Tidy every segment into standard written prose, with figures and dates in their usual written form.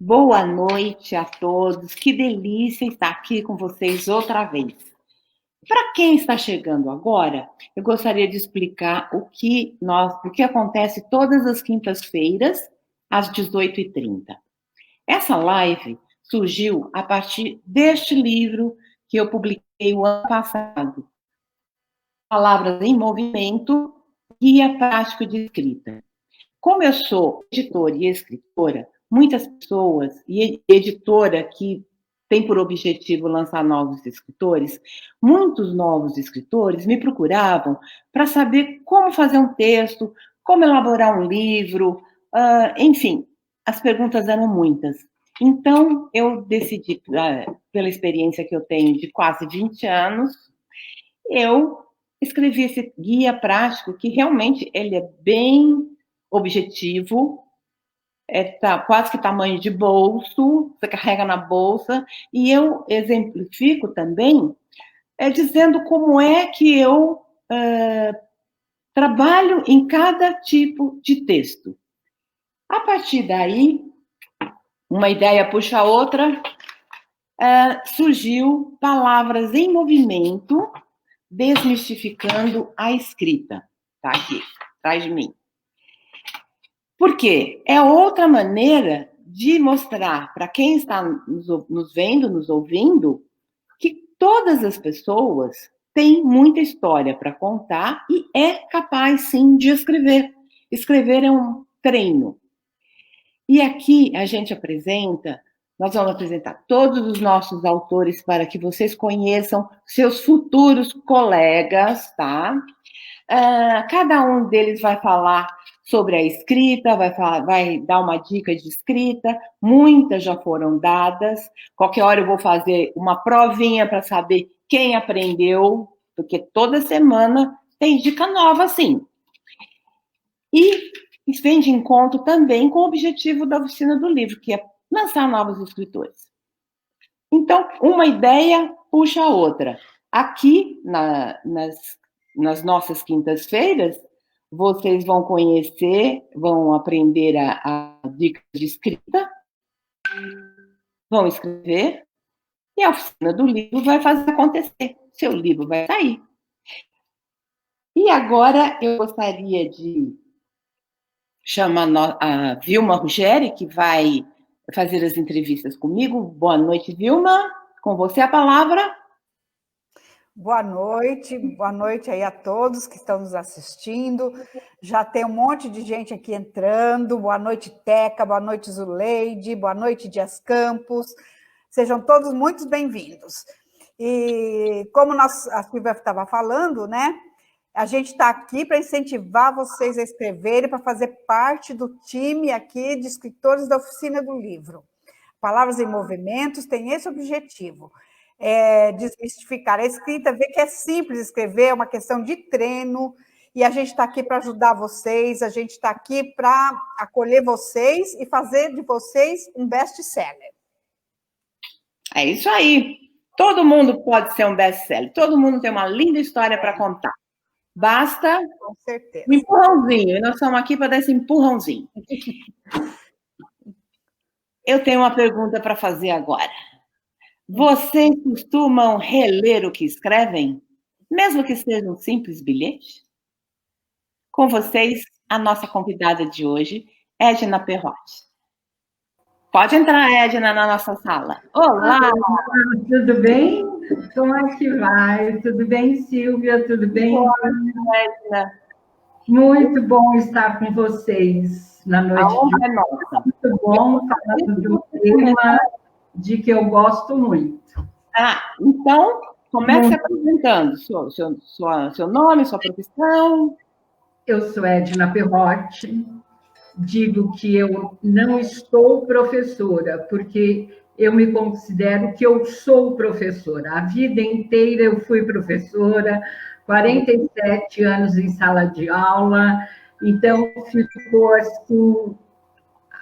Boa noite a todos. Que delícia estar aqui com vocês outra vez. Para quem está chegando agora, eu gostaria de explicar o que acontece todas as quintas-feiras às 18h30. Essa live surgiu a partir deste livro que eu publiquei o ano passado, Palavras em Movimento, Guia Prático de Escrita. Como eu sou editora e escritora, muitas pessoas, e editora que tem por objetivo lançar novos escritores, muitos novos escritores me procuravam para saber como fazer um texto, como elaborar um livro, enfim, as perguntas eram muitas. Então, eu decidi, pela experiência que eu tenho de quase 20 anos, eu escrevi esse guia prático, que realmente ele é bem objetivo, quase que tamanho de bolso, você carrega na bolsa, e eu exemplifico também dizendo como é que eu trabalho em cada tipo de texto. A partir daí, uma ideia puxa a outra, surgiu Palavras em Movimento, Desmistificando a Escrita. Está aqui, atrás de mim. Por quê? É outra maneira de mostrar para quem está nos vendo, nos ouvindo, que todas as pessoas têm muita história para contar e é capaz, sim, de escrever. Escrever é um treino. E aqui nós vamos apresentar todos os nossos autores para que vocês conheçam seus futuros colegas, tá? Cada um deles vai falar sobre a escrita, vai dar uma dica de escrita, muitas já foram dadas. Qualquer hora eu vou fazer uma provinha para saber quem aprendeu, porque toda semana tem dica nova, sim. E isso vem de encontro também com o objetivo da oficina do livro, que é lançar novos escritores. Então, uma ideia puxa a outra. Aqui, nas nossas quintas-feiras, vocês vão conhecer, vão aprender a dicas de escrita, vão escrever, e a oficina do livro vai fazer acontecer. Seu livro vai sair. E agora eu gostaria de chamar a Vilma Ruggeri, que vai fazer as entrevistas comigo. Boa noite, Vilma. Com você a palavra. Boa noite aí a todos que estão nos assistindo. Já tem um monte de gente aqui entrando. Boa noite, Teca, boa noite, Zuleide, boa noite, Dias Campos. Sejam todos muito bem-vindos. E como a Silvia estava falando, né? A gente está aqui para incentivar vocês a escreverem, para fazer parte do time aqui de escritores da Oficina do Livro. Palavras em Movimentos tem esse objetivo. Desmistificar a escrita, ver que é simples escrever, é uma questão de treino, e a gente está aqui para ajudar vocês, a gente está aqui para acolher vocês e fazer de vocês um best-seller. É isso aí. Todo mundo pode ser um best-seller, todo mundo tem uma linda história para contar. Basta com certeza. Um empurrãozinho, e nós estamos aqui para dar esse empurrãozinho. Eu tenho uma pergunta para fazer agora. Vocês costumam reler o que escrevem, mesmo que seja um simples bilhete? Com vocês, a nossa convidada de hoje, Edna Perrotti. Pode entrar, Edna, na nossa sala. Olá! Tudo bem? Como é que vai? Tudo bem, Silvia? Tudo bem? Boa, Edna. Muito bom estar com vocês na noite de hoje. É nossa. Muito bom, falando de um tema de que eu gosto muito. Então, comece apresentando seu nome, sua profissão. Eu sou Edna Perrotti. Digo que eu não estou professora, porque eu me considero que eu sou professora. A vida inteira eu fui professora, 47 anos em sala de aula, então ficou assim,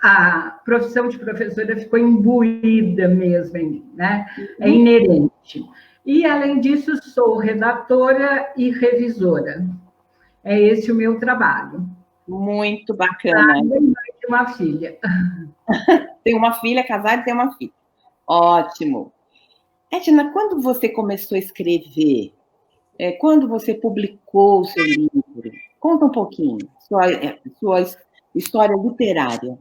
a profissão de professora ficou imbuída mesmo em mim, né? É inerente. E, além disso, sou redatora e revisora. É esse o meu trabalho. Muito bacana. uma filha. Tem uma filha, casada e tem uma filha. Ótimo. Edna, quando você começou a escrever? Quando você publicou o seu livro? Conta um pouquinho, sua história literária.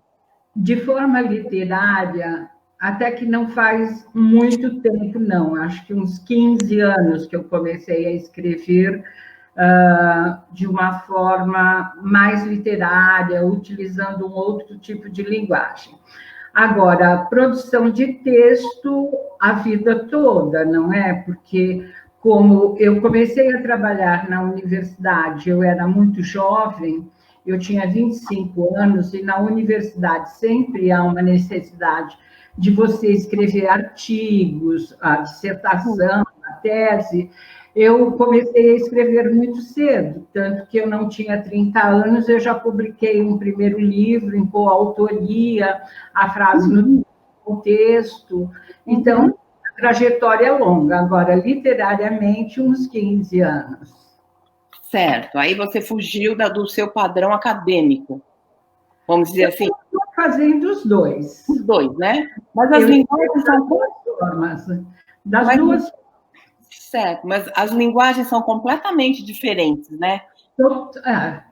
De forma literária, até que não faz muito tempo, não. Acho que uns 15 anos que eu comecei a escrever de uma forma mais literária, utilizando um outro tipo de linguagem. Agora, a produção de texto a vida toda, não é? Porque, como eu comecei a trabalhar na universidade, eu era muito jovem, eu tinha 25 anos, e na universidade sempre há uma necessidade de você escrever artigos, a dissertação, a tese. Eu comecei a escrever muito cedo, tanto que eu não tinha 30 anos, eu já publiquei um primeiro livro em coautoria, a frase no texto. Então, a trajetória é longa. Agora, literariamente, uns 15 anos. Certo. Aí você fugiu do seu padrão acadêmico, vamos dizer assim. Estou fazendo os dois. Os dois, né? Mas as linguagens são duas formas. Das duas. Certo, mas as linguagens são completamente diferentes, né?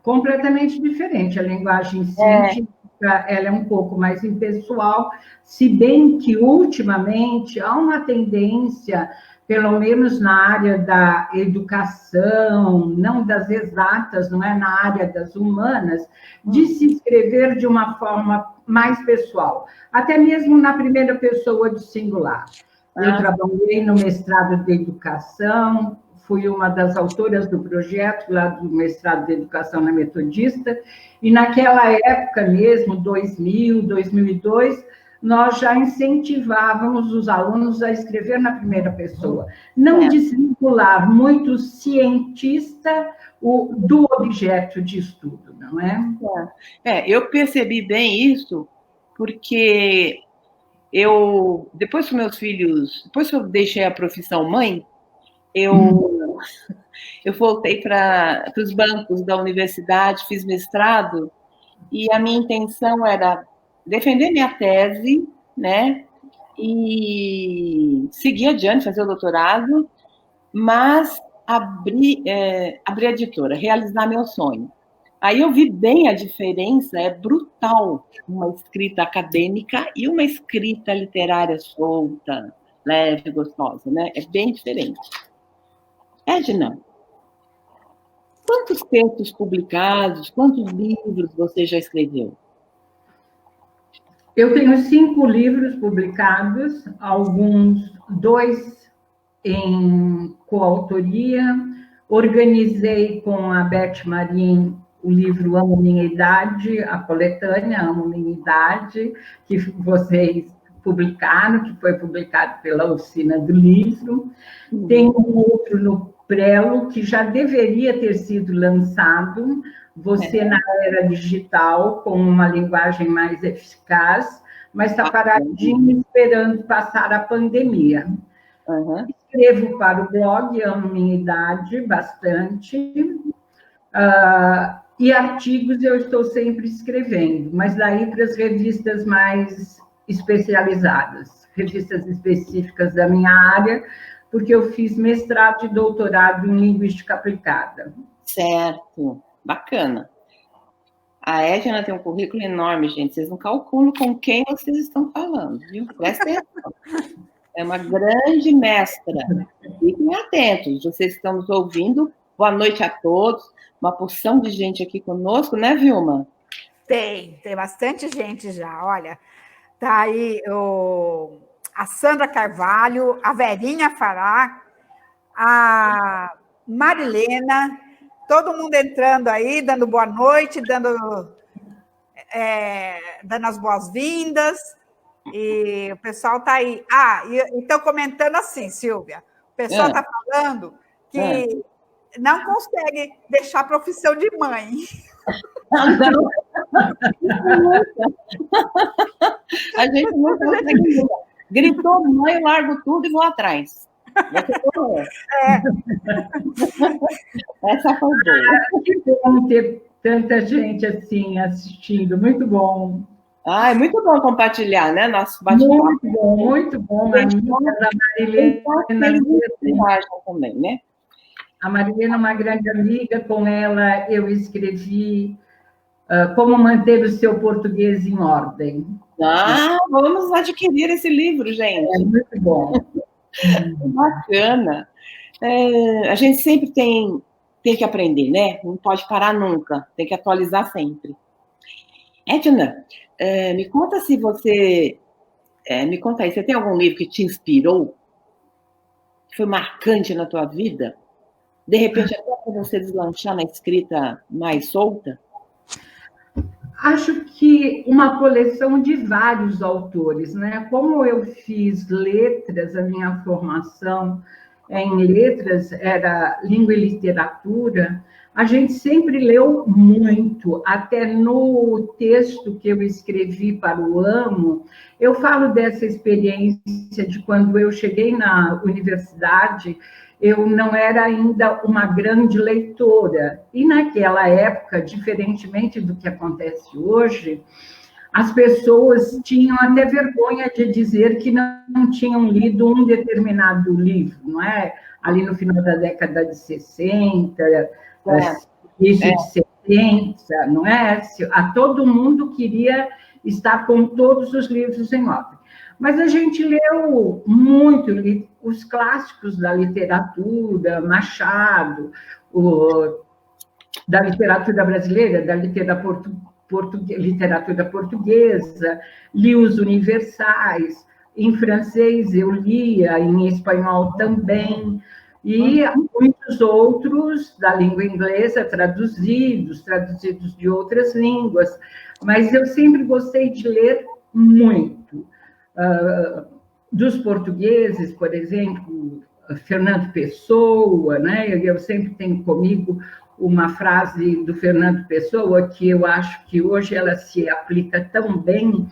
Completamente diferente. A linguagem científica ela é um pouco mais impessoal, se bem que, ultimamente, há uma tendência, pelo menos na área da educação, não das exatas, não é na área das humanas, de se escrever de uma forma mais pessoal, até mesmo na primeira pessoa do singular. Eu trabalhei no mestrado de educação, fui uma das autoras do projeto lá do mestrado de educação na Metodista, e naquela época mesmo, 2000, 2002, nós já incentivávamos os alunos a escrever na primeira pessoa, não desvincular muito o cientista do objeto de estudo, não é? Eu percebi bem isso, porque depois que eu deixei a profissão mãe, eu voltei para os bancos da universidade, fiz mestrado, e a minha intenção era defender minha tese, né, e seguir adiante, fazer o doutorado, mas abrir a editora, realizar meu sonho. Aí eu vi bem a diferença, é brutal uma escrita acadêmica e uma escrita literária solta, leve, gostosa, né? É bem diferente. Edna, quantos textos publicados, quantos livros você já escreveu? Eu tenho 5 livros publicados, 2 em coautoria. Organizei com a Beth Marim o livro Amo Minha Idade, a coletânea Amo Minha Idade, que vocês publicaram, que foi publicado pela Oficina do Livro. Tem um outro no Prelo, que já deveria ter sido lançado, Você na Era Digital, com uma linguagem mais eficaz, mas está paradinho esperando passar a pandemia. Escrevo para o blog Amo Minha Idade, bastante, e artigos eu estou sempre escrevendo, mas daí para as revistas mais especializadas, revistas específicas da minha área, porque eu fiz mestrado e doutorado em linguística aplicada. Certo, bacana. A Edna tem um currículo enorme, gente. Vocês não calculam com quem vocês estão falando, viu? Presta atenção. É uma grande mestra. Fiquem atentos, vocês que estão nos ouvindo. Boa noite a todos. Uma porção de gente aqui conosco, né, Vilma? Tem bastante gente já. Olha, tá aí a Sandra Carvalho, a Verinha Fará, a Marilena, todo mundo entrando aí, dando boa noite, dando as boas-vindas, e o pessoal está aí. E estão comentando assim, Silvia, o pessoal está falando que não consegue deixar a profissão de mãe. Não. A gente não consegue. Gritou mãe, eu largo tudo e vou atrás. Essa foi boa. Que bom ter tanta gente assim assistindo, muito bom. Ah, é muito bom compartilhar, né? Nosso bate-papo. Muito bom. A amiga da Marilena também, né? A Marilena é uma grande amiga, com ela eu escrevi Como Manter o Seu Português em Ordem. Ah, vamos adquirir esse livro, gente. É muito bom. Bacana. A gente sempre tem que aprender, né? Não pode parar nunca, tem que atualizar sempre. Edna, me conta se você... me conta aí, você tem algum livro que te inspirou? Que foi marcante na tua vida? De repente, até para você deslanchar na escrita mais solta? Acho que uma coleção de vários autores, né? Como eu fiz letras, a minha formação em letras era língua e literatura, a gente sempre leu muito, até no texto que eu escrevi para o AMO, eu falo dessa experiência de quando eu cheguei na universidade, eu não era ainda uma grande leitora. E naquela época, diferentemente do que acontece hoje, as pessoas tinham até vergonha de dizer que não tinham lido um determinado livro, não é? Ali no final da década de 60, início de 70, não é? A todo mundo queria estar com todos os livros em ordem. Mas a gente leu muito os clássicos da literatura, Machado, da literatura brasileira, da literatura portuguesa, li os universais, em francês eu lia, em espanhol também, e muitos outros da língua inglesa traduzidos de outras línguas, mas eu sempre gostei de ler muito. Dos portugueses, por exemplo, Fernando Pessoa, né? Eu sempre tenho comigo uma frase do Fernando Pessoa que eu acho que hoje ela se aplica tão bem,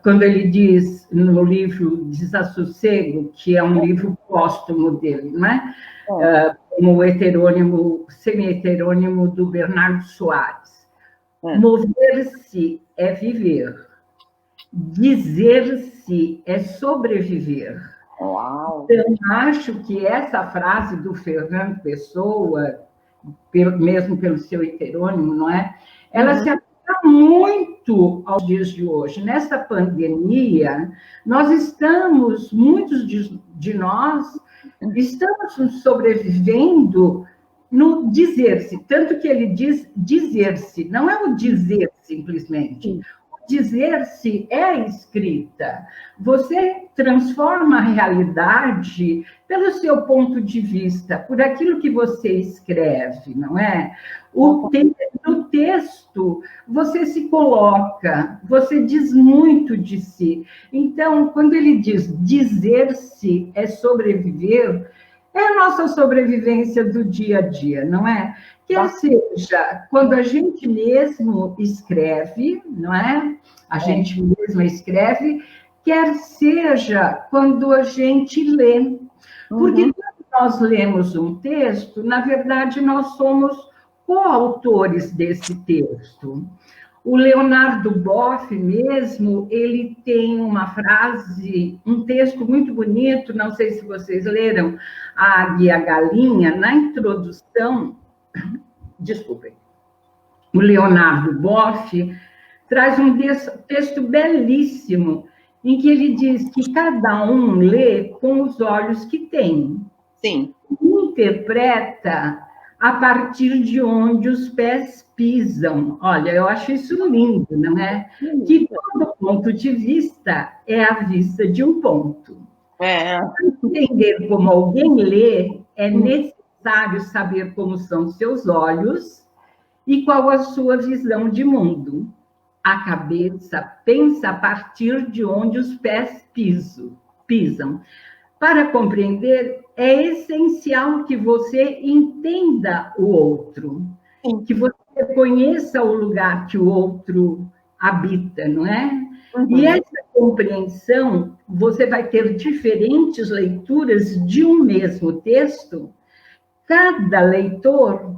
quando ele diz no livro Desassossego, que é um livro póstumo dele, não é? Como heterônimo, semi-heterônimo do Bernardo Soares. Mover-se é viver. Dizer-se é sobreviver. Uau. Então, acho que essa frase do Fernando Pessoa, mesmo pelo seu heterônimo, não é? Ela se aplica muito aos dias de hoje. Nessa pandemia, muitos de nós, estamos sobrevivendo no dizer-se, tanto que ele diz dizer-se, não é o dizer simplesmente. Dizer-se é escrita. Você transforma a realidade pelo seu ponto de vista, por aquilo que você escreve, não é? No texto, você se coloca, você diz muito de si. Então, quando ele diz dizer-se é sobreviver, é a nossa sobrevivência do dia a dia, não é? Quer seja, quando a gente mesmo escreve, não é? A gente mesma escreve, quer seja quando a gente lê. Porque quando nós lemos um texto, na verdade, nós somos coautores desse texto. O Leonardo Boff mesmo, ele tem uma frase, um texto muito bonito, não sei se vocês leram, A Águia e a Galinha, na introdução, desculpem, o Leonardo Boff traz um texto belíssimo, em que ele diz que cada um lê com os olhos que tem. Sim. Interpreta a partir de onde os pés pisam. Olha, eu acho isso lindo, não é? Que todo ponto de vista é a vista de um ponto. Para entender como alguém lê, é necessário saber como são seus olhos e qual a sua visão de mundo. A cabeça pensa a partir de onde os pés pisam. Para compreender, é essencial que você entenda o outro, que você conheça o lugar que o outro habita, não é? E essa compreensão, você vai ter diferentes leituras de um mesmo texto. Cada leitor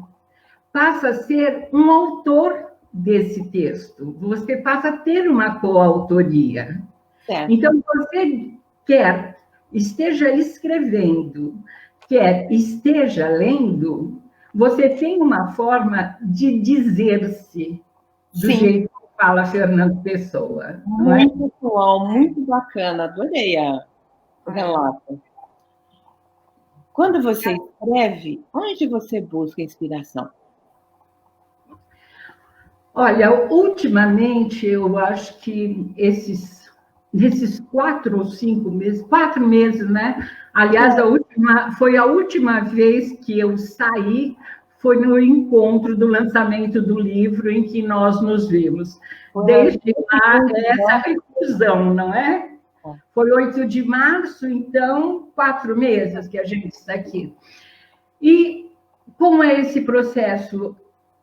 passa a ser um autor desse texto. Você passa a ter uma coautoria. Certo. Então, você quer esteja escrevendo, quer esteja lendo, você tem uma forma de dizer-se do Sim. jeito que fala Fernando Pessoa. Não é? Muito atual, muito bacana. Adorei o relato. Quando você escreve, onde você busca inspiração? Olha, ultimamente, eu acho que nesses 4 ou 5 meses, 4 meses, né? Aliás, foi a última vez que eu saí, foi no encontro do lançamento do livro em que nós nos vimos. Desde lá, essa reclusão, não é? Foi 8 de março, então, 4 meses que a gente está aqui. E como é esse processo?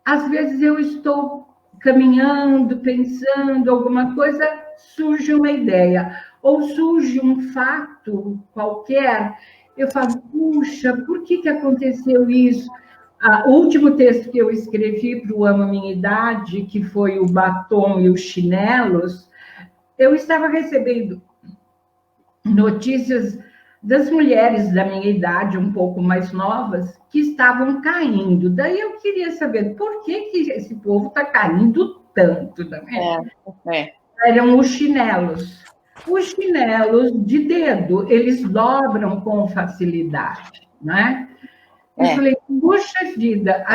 Às vezes eu estou caminhando, pensando alguma coisa, surge uma ideia, ou surge um fato qualquer, eu falo, puxa, por que aconteceu isso? O último texto que eu escrevi para o Amo Minha Idade, que foi o Batom e os Chinelos, eu estava recebendo notícias das mulheres da minha idade, um pouco mais novas, que estavam caindo. Daí eu queria saber por que esse povo está caindo tanto. Eram os chinelos. Os chinelos de dedo, eles dobram com facilidade, né? Eu falei, puxa vida,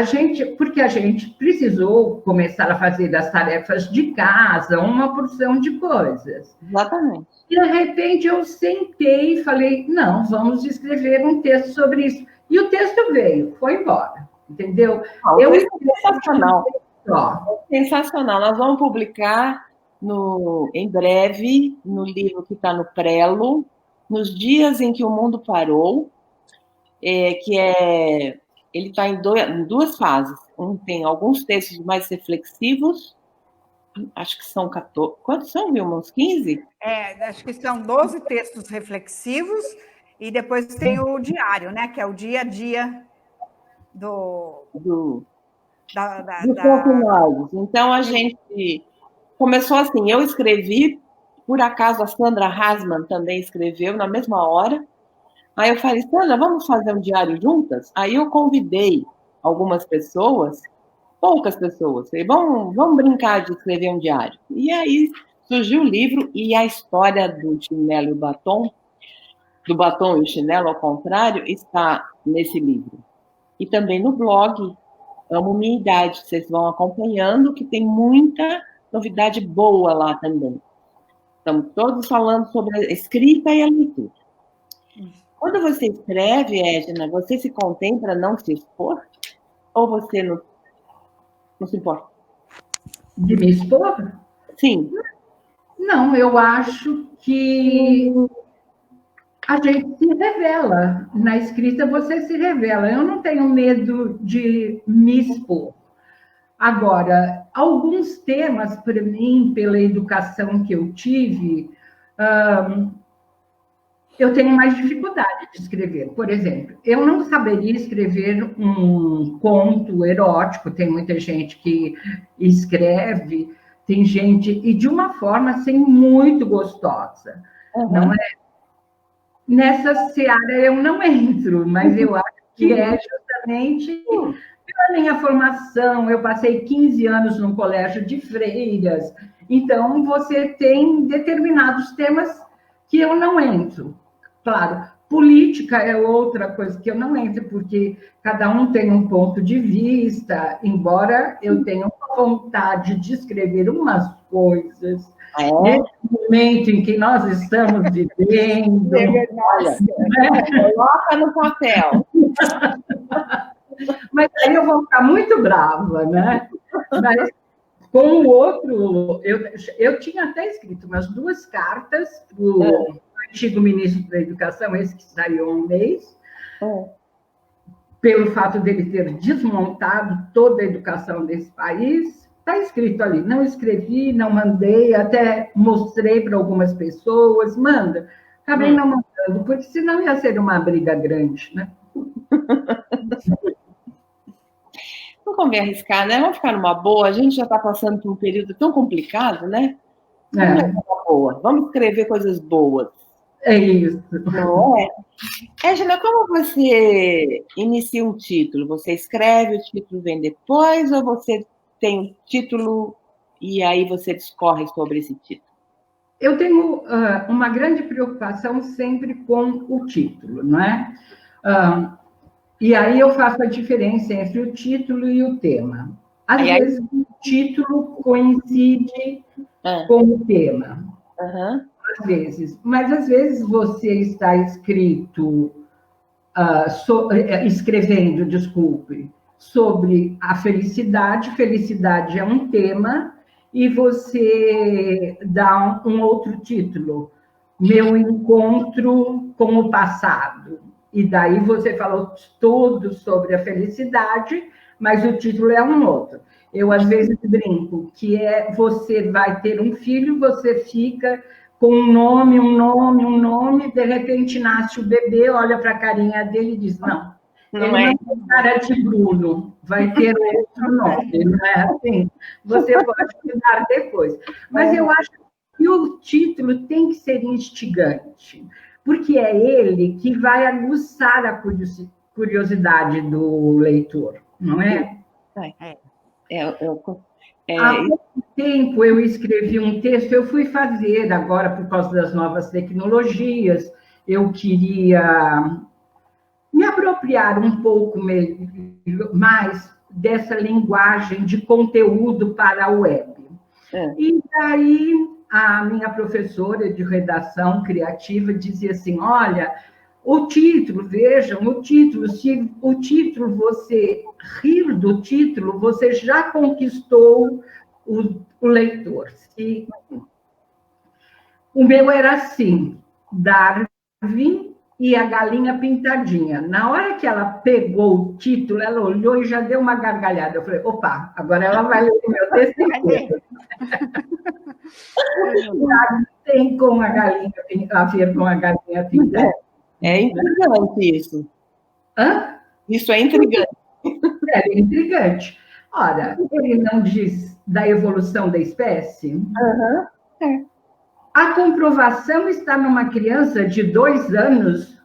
porque a gente precisou começar a fazer as tarefas de casa, uma porção de coisas. Exatamente. E, de repente, eu sentei e falei, não, vamos escrever um texto sobre isso. E o texto veio, foi embora, entendeu? Sensacional. Sensacional. Nós vamos publicar em breve, no livro que está no Prelo, Nos Dias em que o Mundo Parou, ele está em 2 fases. Tem alguns textos mais reflexivos, acho que são 14. Quantos são, Vilma? Uns 15? Acho que são 12 textos reflexivos, e depois tem o diário, né? Que é o dia a dia do Confinados. Então, a gente começou assim, eu escrevi, por acaso a Sandra Hasman também escreveu na mesma hora. Aí eu falei, Sandra, vamos fazer um diário juntas? Aí eu convidei algumas pessoas, poucas pessoas, falei, vamos brincar de escrever um diário. E aí surgiu o livro, e a história do chinelo e o batom, do batom e o chinelo, ao contrário, está nesse livro. E também no blog Amo Minha Idade, vocês vão acompanhando, que tem muita novidade boa lá também. Estamos todos falando sobre a escrita e a leitura. Quando você escreve, Edna, você se contempla não se expor? Ou você não se importa? De me expor? Sim. Não, eu acho que a gente se revela. Na escrita você se revela. Eu não tenho medo de me expor. Agora, alguns temas, para mim, pela educação que eu tive, eu tenho mais dificuldade de escrever. Por exemplo, eu não saberia escrever um conto erótico, tem muita gente que escreve, tem gente, e de uma forma assim, muito gostosa. Não é? Nessa seara eu não entro, mas eu acho que é justamente pela minha formação. Eu passei 15 anos num colégio de freiras, então você tem determinados temas que eu não entro. Claro, política é outra coisa que eu não entro, porque cada um tem um ponto de vista, embora eu tenha uma vontade de escrever umas coisas. Nesse momento em que nós estamos vivendo. Olha, coloca no papel. Mas aí eu vou ficar muito brava, né? Mas com o outro, eu tinha até escrito umas 2 cartas para o antigo ministro da Educação, esse que saiu há um mês, pelo fato dele ter desmontado toda a educação desse país. Está escrito ali, não escrevi, não mandei, até mostrei para algumas pessoas, manda. Acabei não mandando, porque senão ia ser uma briga grande, né? Não convém arriscar, né? Vamos ficar numa boa. A gente já está passando por um período tão complicado, né? Vamos levar uma boa. Vamos escrever coisas boas. É isso. Não é? Égina, como você inicia um título? Você escreve, o título vem depois, ou você tem um título e aí você discorre sobre esse título? Eu tenho uma grande preocupação sempre com o título, não é? E aí eu faço a diferença entre o título e o tema. Às vezes o título coincide com o tema. Às vezes. Mas às vezes você está escrevendo, desculpe, sobre a felicidade. Felicidade é um tema, e você dá um outro título, Meu Encontro com o Passado. E daí você falou tudo sobre a felicidade, mas o título é um outro. Eu, às vezes, brinco, que você vai ter um filho, você fica com um nome, de repente nasce o bebê, olha para a carinha dele e diz, não tem cara de Bruno, vai ter outro nome, não é assim? Você pode mudar depois. Mas eu acho que o título tem que ser instigante, porque é ele que vai aguçar a curiosidade do leitor, não é? Há pouco tempo eu escrevi um texto, eu fui fazer agora, por causa das novas tecnologias, eu queria me apropriar um pouco mais dessa linguagem de conteúdo para a web. E daí a minha professora de redação criativa dizia assim, olha, o título, vejam, o título, se o título, você rir do título, você já conquistou o leitor. O meu era assim, Darwin e a Galinha Pintadinha. Na hora que ela pegou o título, ela olhou e já deu uma gargalhada. Eu falei, opa, agora ela vai ler o meu texto inteiro. Tem com a galinha, a ver com a galinha pintada. É intrigante isso. Hã? Isso é intrigante. É intrigante. Ora, ele não diz da evolução da espécie? A comprovação está numa criança de 2 anos,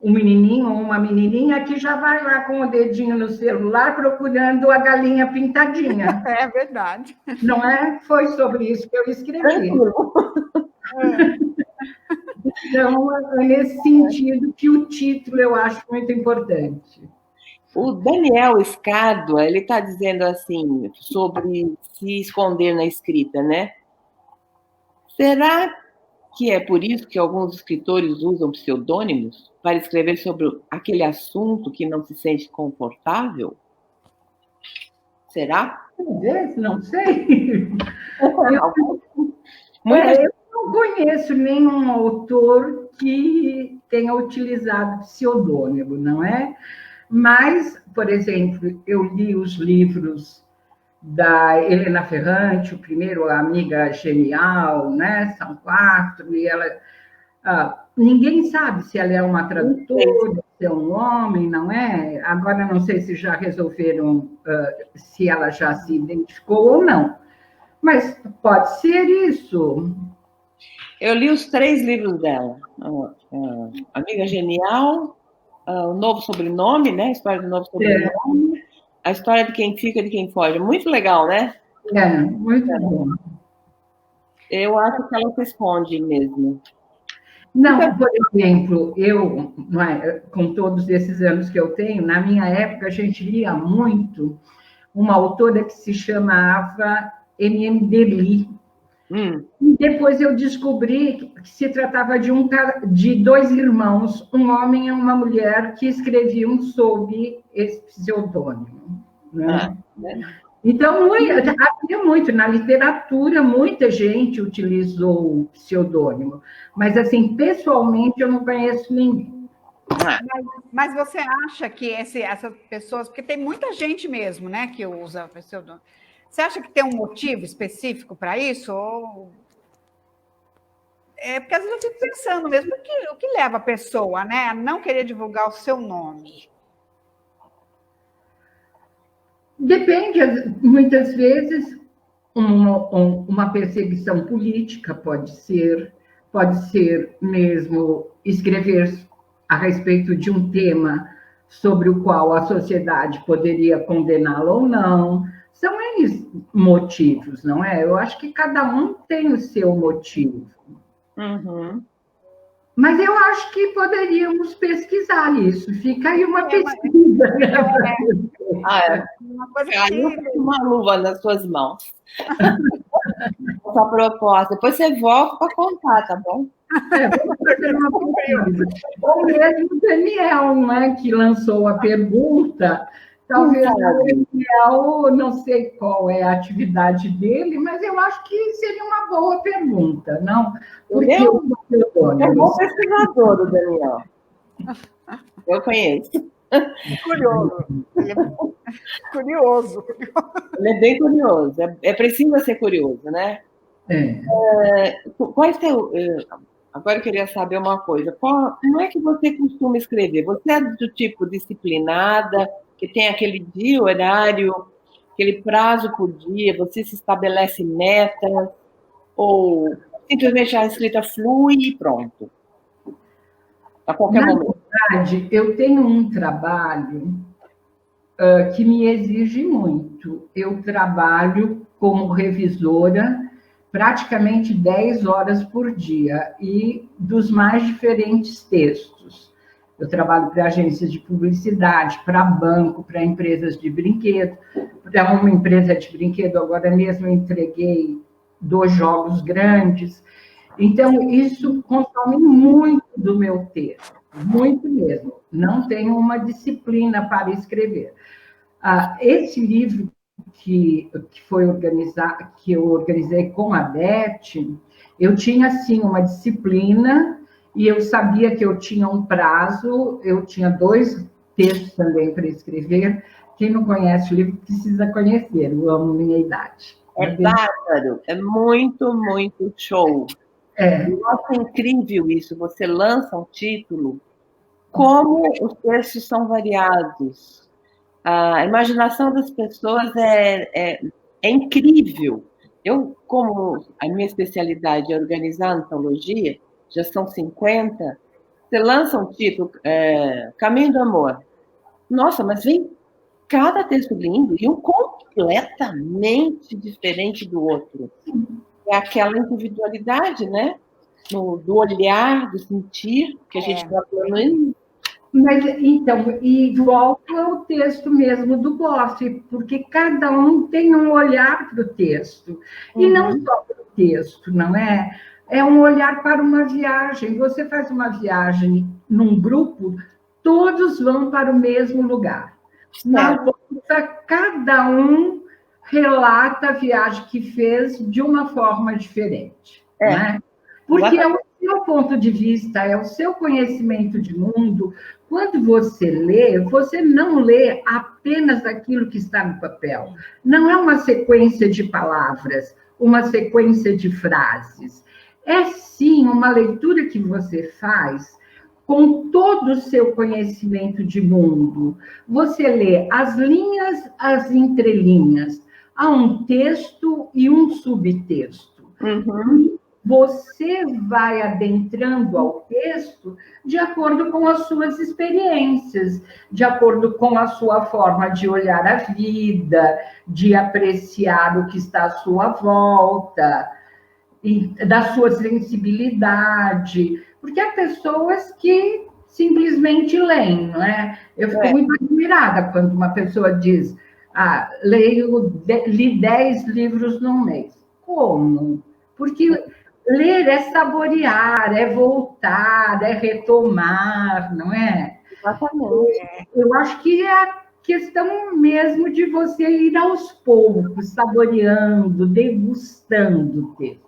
um menininho ou uma menininha que já vai lá com o dedinho no celular procurando a galinha pintadinha. É verdade. Não é? Foi sobre isso que eu escrevi. Então, é nesse sentido que o título eu acho muito importante. O Daniel Scardua, ele está dizendo assim, sobre se esconder na escrita, né? Será que é por isso que alguns escritores usam pseudônimos para escrever sobre aquele assunto que não se sente confortável? Será? Talvez, não sei. Eu não conheço nenhum autor que tenha utilizado pseudônimo, não é? Mas, por exemplo, eu li os livros da Helena Ferrante, o primeiro, A Amiga Genial, né? São 4, e ela... ninguém sabe se ela é uma tradutora, se é um homem, não é? Agora, não sei se já resolveram, se ela já se identificou ou não. Mas pode ser isso. Eu li os 3 livros dela. Amiga Genial, o Novo Sobrenome, né? A história do novo sobrenome. A história de quem fica e de quem foge. Muito legal, né? Muito bom. Eu acho que ela se esconde mesmo. Não, por exemplo, eu, com todos esses anos que eu tenho, na minha época, a gente lia muito uma autora que se chamava M.M. Deli. E depois eu descobri que se tratava de 2 irmãos, um homem e uma mulher, que escreviam sob esse pseudônimo. Né? Então, havia muito, na literatura, muita gente utilizou o pseudônimo, mas, assim, pessoalmente, eu não conheço ninguém. Mas você acha que essas pessoas, porque tem muita gente mesmo, né, que usa pseudônimo, você acha que tem um motivo específico para isso? Ou... porque às vezes eu fico pensando mesmo, o que leva a pessoa, né, a não querer divulgar o seu nome? Depende, muitas vezes, uma perseguição política pode ser mesmo escrever a respeito de um tema sobre o qual a sociedade poderia condená-lo ou não. São eles motivos, não é? Eu acho que cada um tem o seu motivo. Uhum. Mas eu acho que poderíamos pesquisar isso. Fica aí uma pesquisa. Caiu uma luva nas suas mãos. Essa proposta. Depois você volta para contar, tá bom? Vamos fazer uma pesquisa. Ou mesmo o Daniel, né, que lançou a pergunta. Talvez o Daniel, não sei qual é a atividade dele, mas eu acho que seria uma boa pergunta, não? Porque é um bom pesquisador, o Daniel. Eu conheço. Curioso. Ele é curioso. Ele é bem curioso. É preciso ser curioso, né? Qual é seu... Agora eu queria saber uma coisa. Como é que você costuma escrever? Você é do tipo disciplinada, que tem aquele dia, horário, aquele prazo por dia, você se estabelece metas, ou simplesmente a escrita flui e pronto? A qualquer momento. Na verdade, eu tenho um trabalho que me exige muito. Eu trabalho como revisora praticamente 10 horas por dia, e dos mais diferentes textos. Eu trabalho para agências de publicidade, para banco, para empresas de brinquedo. Para uma empresa de brinquedo, agora mesmo eu entreguei 2 jogos grandes. Então, isso consome muito do meu texto, muito mesmo. Não tenho uma disciplina para escrever. Esse livro que eu organizei com a Beth, eu tinha, sim, uma disciplina, e eu sabia que eu tinha um prazo, eu tinha 2 textos também para escrever. Quem não conhece o livro precisa conhecer, Eu Amo Minha Idade. É bárbaro, é muito, muito show. Nossa, é incrível isso, você lança um título, como os textos são variados. A imaginação das pessoas é incrível. Eu, como a minha especialidade é organizar antologia, já são 50, você lança um título, Caminho do Amor. Nossa, mas vem cada texto lindo e um completamente diferente do outro. É aquela individualidade, né? Do olhar, do sentir, que a gente está falando. Mas, então, e volta ao texto mesmo do Boff, porque cada um tem um olhar para o texto. E não só para o texto, não é? É um olhar para uma viagem. Você faz uma viagem num grupo, todos vão para o mesmo lugar. Na volta, cada um relata a viagem que fez de uma forma diferente. Né? Porque é o seu ponto de vista, é o seu conhecimento de mundo. Quando você lê, você não lê apenas aquilo que está no papel. Não é uma sequência de palavras, uma sequência de frases. É, sim, uma leitura que você faz com todo o seu conhecimento de mundo. Você lê as linhas, as entrelinhas. Há um texto e um subtexto. Você vai adentrando ao texto de acordo com as suas experiências, de acordo com a sua forma de olhar a vida, de apreciar o que está à sua volta, e da sua sensibilidade, porque há pessoas que simplesmente leem, não é? Eu fico muito admirada quando uma pessoa diz, li 10 livros num mês. Como? Porque ler é saborear, é voltar, é retomar, não é? Exatamente. Eu acho que é a questão mesmo de você ir aos poucos, saboreando, degustando o texto.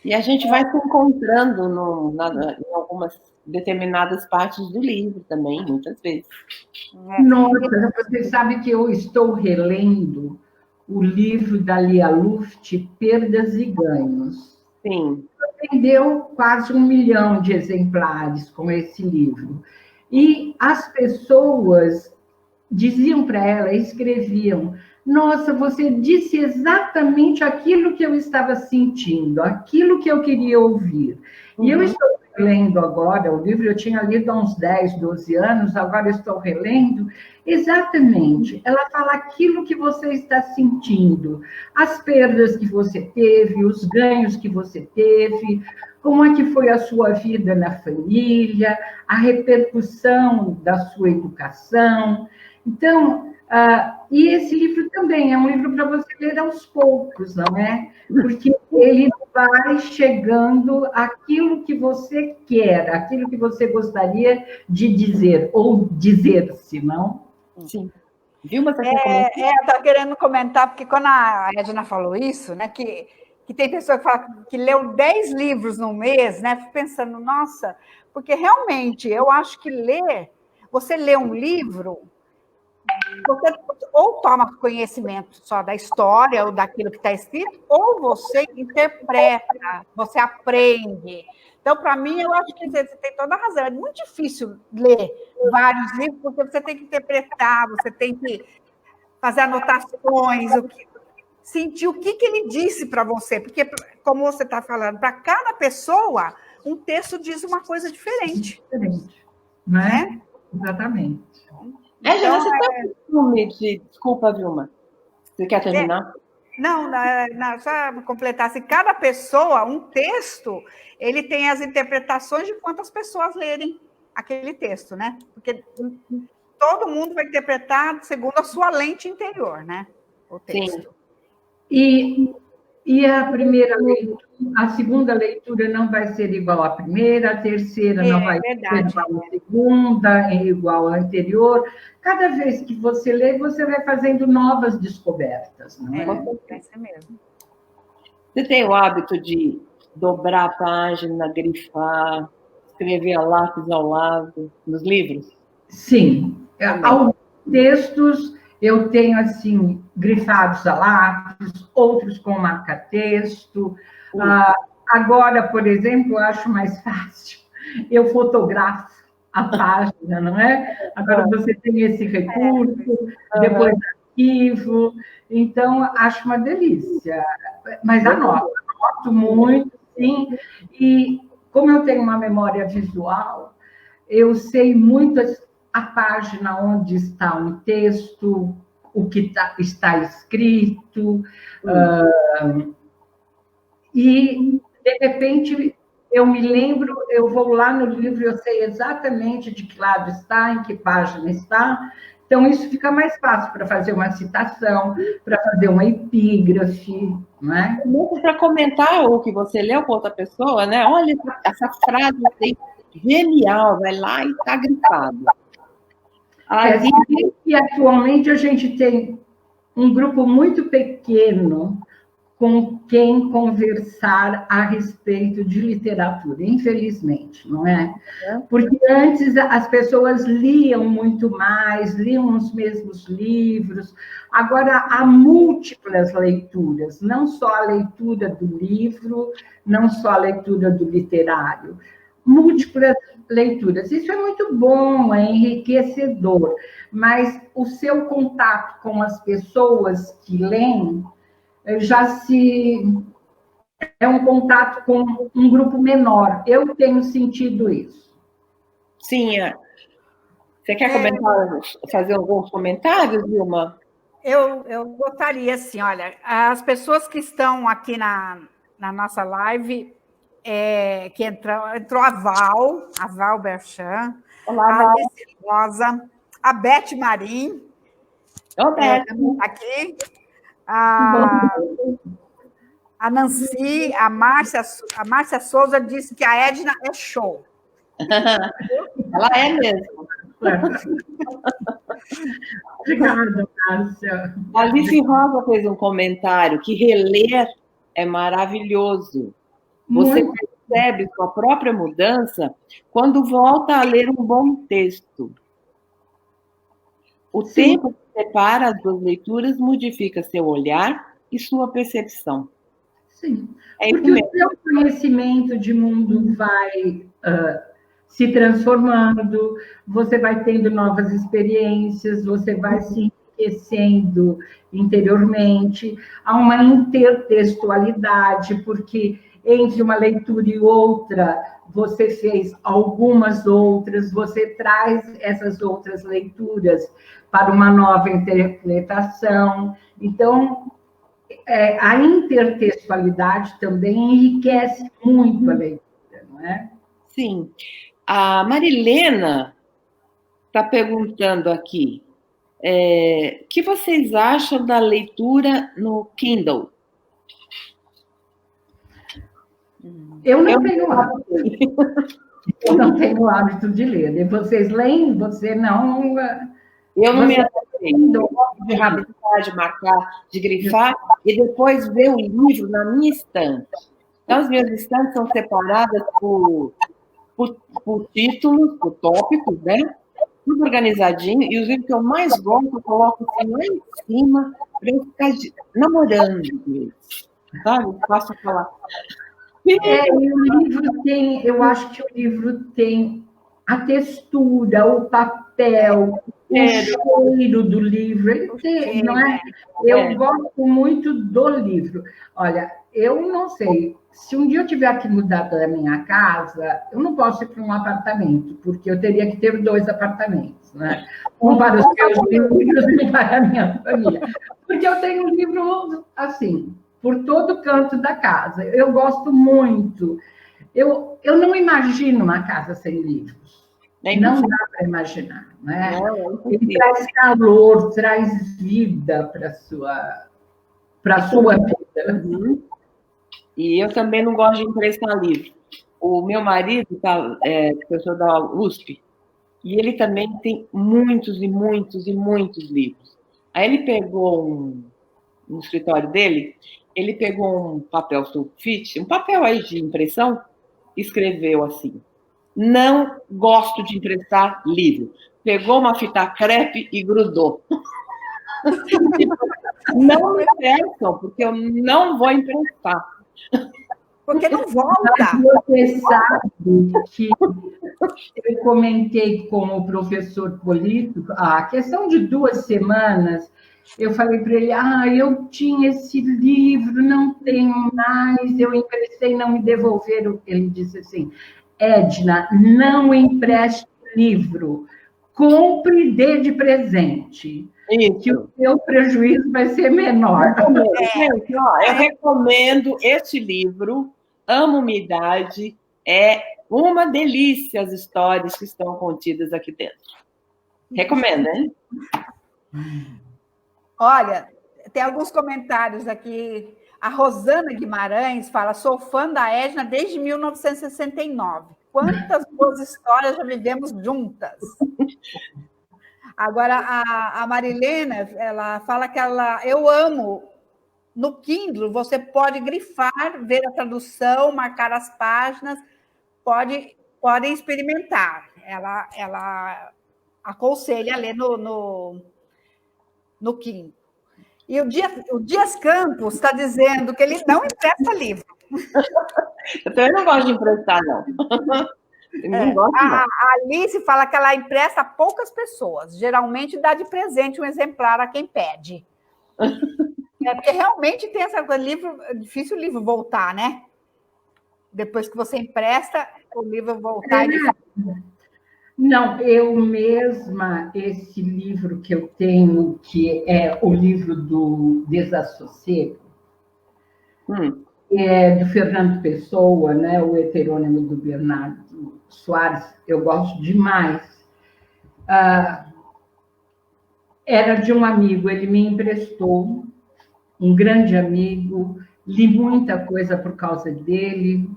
E a gente vai se encontrando em algumas determinadas partes do livro também, muitas vezes. Nossa, você sabe que eu estou relendo o livro da Lia Luft, Perdas e Ganhos. Sim. Vendeu quase 1 milhão de exemplares com esse livro. E as pessoas diziam para ela, escreviam, nossa, você disse exatamente aquilo que eu estava sentindo, aquilo que eu queria ouvir. E eu estou relendo agora, o livro eu tinha lido há uns 10, 12 anos, agora estou relendo, exatamente. Ela fala aquilo que você está sentindo, as perdas que você teve, os ganhos que você teve, como é que foi a sua vida na família, a repercussão da sua educação. Então, e esse livro também é um livro para você ler aos poucos, não é? Porque ele vai chegando àquilo que você quer, aquilo que você gostaria de dizer, ou dizer-se, não? Sim. Vilma, você eu estava querendo comentar, porque quando a Edna falou isso, né, que tem pessoa que fala que leu 10 livros no mês, né? Fico pensando, nossa, porque realmente eu acho que você lê um livro, você ou toma conhecimento só da história ou daquilo que está escrito, ou você interpreta, você aprende. Então, para mim, eu acho que você tem toda a razão. É muito difícil ler vários livros, porque você tem que interpretar, você tem que fazer anotações, sentir o que ele disse para você. Porque, como você está falando, para cada pessoa, um texto diz uma coisa diferente. Diferente, não é? Exatamente. Então, você tem um filme de... Desculpa, Vilma. Você quer terminar? Não, só completar. Se cada pessoa, um texto, ele tem as interpretações de quantas pessoas lerem aquele texto, né? Porque todo mundo vai interpretar segundo a sua lente interior, né? O texto. Sim. E a primeira leitura, a segunda leitura não vai ser igual à primeira, a terceira não vai ser igual à segunda, é igual à anterior. Cada vez que você lê, você vai fazendo novas descobertas, não é? É isso mesmo. Você tem o hábito de dobrar a página, grifar, escrever a lápis ao lado nos livros? Sim. Alguns textos eu tenho, assim, grifados a lápis, outros com marca-texto. Agora, por exemplo, eu acho mais fácil. Eu fotografo a página, não é? Agora você tem esse recurso, depois arquivo. Então, acho uma delícia. Mas anoto muito, sim. E como eu tenho uma memória visual, eu sei muito a página onde está um texto, o que está escrito, e, de repente, eu me lembro, eu vou lá no livro, eu sei exatamente de que lado está, em que página está, então isso fica mais fácil para fazer uma citação, para fazer uma epígrafe, não é? Para comentar o que você leu com outra pessoa, né? Olha, essa frase aí, genial, vai lá e está grifado. E atualmente a gente tem um grupo muito pequeno com quem conversar a respeito de literatura, infelizmente, não é? Porque antes as pessoas liam muito mais, liam os mesmos livros, agora há múltiplas leituras, não só a leitura do livro, não só a leitura do literário, múltiplas leituras. Isso é muito bom, é enriquecedor, mas o seu contato com as pessoas que leem é um contato com um grupo menor. Eu tenho sentido isso. Sim. Você quer comentar, fazer alguns comentários, Vilma? Eu gostaria, assim, olha, as pessoas que estão aqui na nossa live, que entrou a Val Berchan, a Alice Rosa, a Beth Marim, aqui, a Nancy, a Márcia Souza disse que a Edna é show. Ela é mesmo. Obrigada, Márcia. A Alice Rosa fez um comentário que reler é maravilhoso. Você percebe sua própria mudança quando volta a ler um bom texto. O tempo que separa as duas leituras modifica seu olhar e sua percepção. Sim, porque o seu conhecimento de mundo vai se transformando, você vai tendo novas experiências, você vai se enriquecendo interiormente, há uma intertextualidade, porque entre uma leitura e outra, você fez algumas outras, você traz essas outras leituras para uma nova interpretação. Então, a intertextualidade também enriquece muito a leitura, não é? Sim. A Marilena está perguntando aqui, o que vocês acham da leitura no Kindle? Eu não tenho hábito. Eu não tenho hábito de ler. E vocês leem? Você não... Eu não me adaptei. Eu gosto de rabiscar, de marcar, de grifar, e depois ver o livro na minha estante. Então, as minhas estantes são separadas por títulos, por tópicos, né? Tudo organizadinho. E os livros que eu mais gosto, eu coloco assim lá em cima, para eu ficar namorando eles. Sabe? Faço falar. E o livro tem, eu acho que o livro tem a textura, o papel, o cheiro do livro, ele tem, não é? Eu gosto muito do livro. Olha, eu não sei, se um dia eu tiver que mudar da minha casa, eu não posso ir para um apartamento, porque eu teria que ter 2 apartamentos, né? Um para os meus livros e um para a minha família. Porque eu tenho um livro, assim, por todo canto da casa. Eu gosto muito. Eu não imagino uma casa sem livros. Não dá para imaginar, né? Ele traz calor, traz vida para a sua vida. Uhum. E eu também não gosto de emprestar livro. O meu marido é professor da USP, e ele também tem muitos e muitos e muitos livros. Aí ele pegou no escritório dele, ele pegou um papel sulfite, um papel aí de impressão, escreveu assim: não gosto de emprestar livro. Pegou uma fita crepe e grudou. Não me emprestam, porque eu não vou emprestar. Porque não volta. Você sabe que eu comentei com o professor político, a questão de 2 semanas, eu falei para ele, eu tinha esse livro, não tenho mais, eu emprestei, não me devolveram. Ele disse assim, Edna, não empreste livro, compre e dê de presente. Isso. Que o seu prejuízo vai ser menor. Gente, eu recomendo esse livro, Amo Minha Idade, é uma delícia as histórias que estão contidas aqui dentro. Recomendo, hein? Olha, tem alguns comentários aqui. A Rosana Guimarães fala, sou fã da Edna desde 1969. Quantas boas histórias já vivemos juntas. Agora, a Marilena, ela fala que eu amo. No Kindle, você pode grifar, ver a tradução, marcar as páginas, podem experimentar. Ela aconselha a ler no Kindle. E o Dias Campos está dizendo que ele não empresta livro. Eu também não gosto de emprestar, não. Não gosto, não. A Alice fala que ela empresta a poucas pessoas. Geralmente dá de presente um exemplar a quem pede. Porque realmente tem essa coisa, é difícil o livro voltar, né? Depois que você empresta, o livro voltar. Não, eu mesma, esse livro que eu tenho, que é o livro do Desassossego, é do Fernando Pessoa, né? O heterônimo do Bernardo Soares, eu gosto demais. Era de um amigo, ele me emprestou, um grande amigo, li muita coisa por causa dele,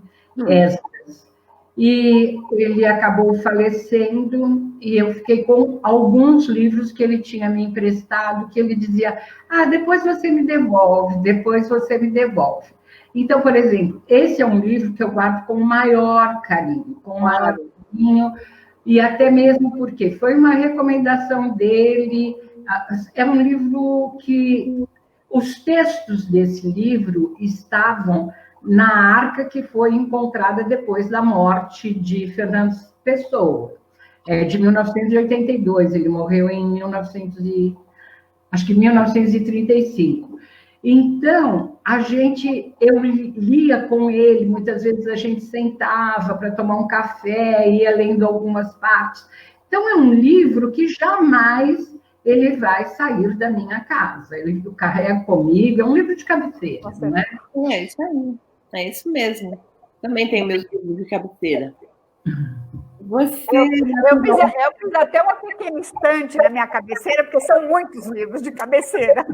e ele acabou falecendo, e eu fiquei com alguns livros que ele tinha me emprestado, que ele dizia, depois você me devolve, depois você me devolve. Então, por exemplo, esse é um livro que eu guardo com o maior carinho, e até mesmo porque foi uma recomendação dele, é um livro que os textos desse livro estavam na arca que foi encontrada depois da morte de Fernando Pessoa, de 1982, ele morreu em 1900 acho que 1935. Então, eu lia com ele, muitas vezes a gente sentava para tomar um café, ia lendo algumas partes. Então, é um livro que jamais ele vai sair da minha casa. Ele carrega comigo, é um livro de cabeceira, não é? É isso aí, é isso mesmo. Também tenho meus livros de cabeceira. Eu fiz até uma pequena estante na minha cabeceira, porque são muitos livros de cabeceira.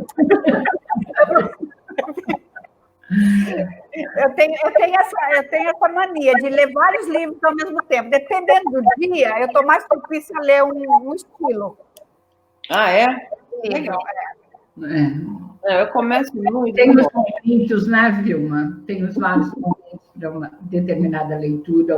Eu tenho essa mania de ler vários livros ao mesmo tempo. Dependendo do dia, eu estou mais propícia a ler um estilo. Ah, é? Legal. Eu começo muito. Tem os momentos, né, Vilma? Tem os vários momentos para uma determinada leitura.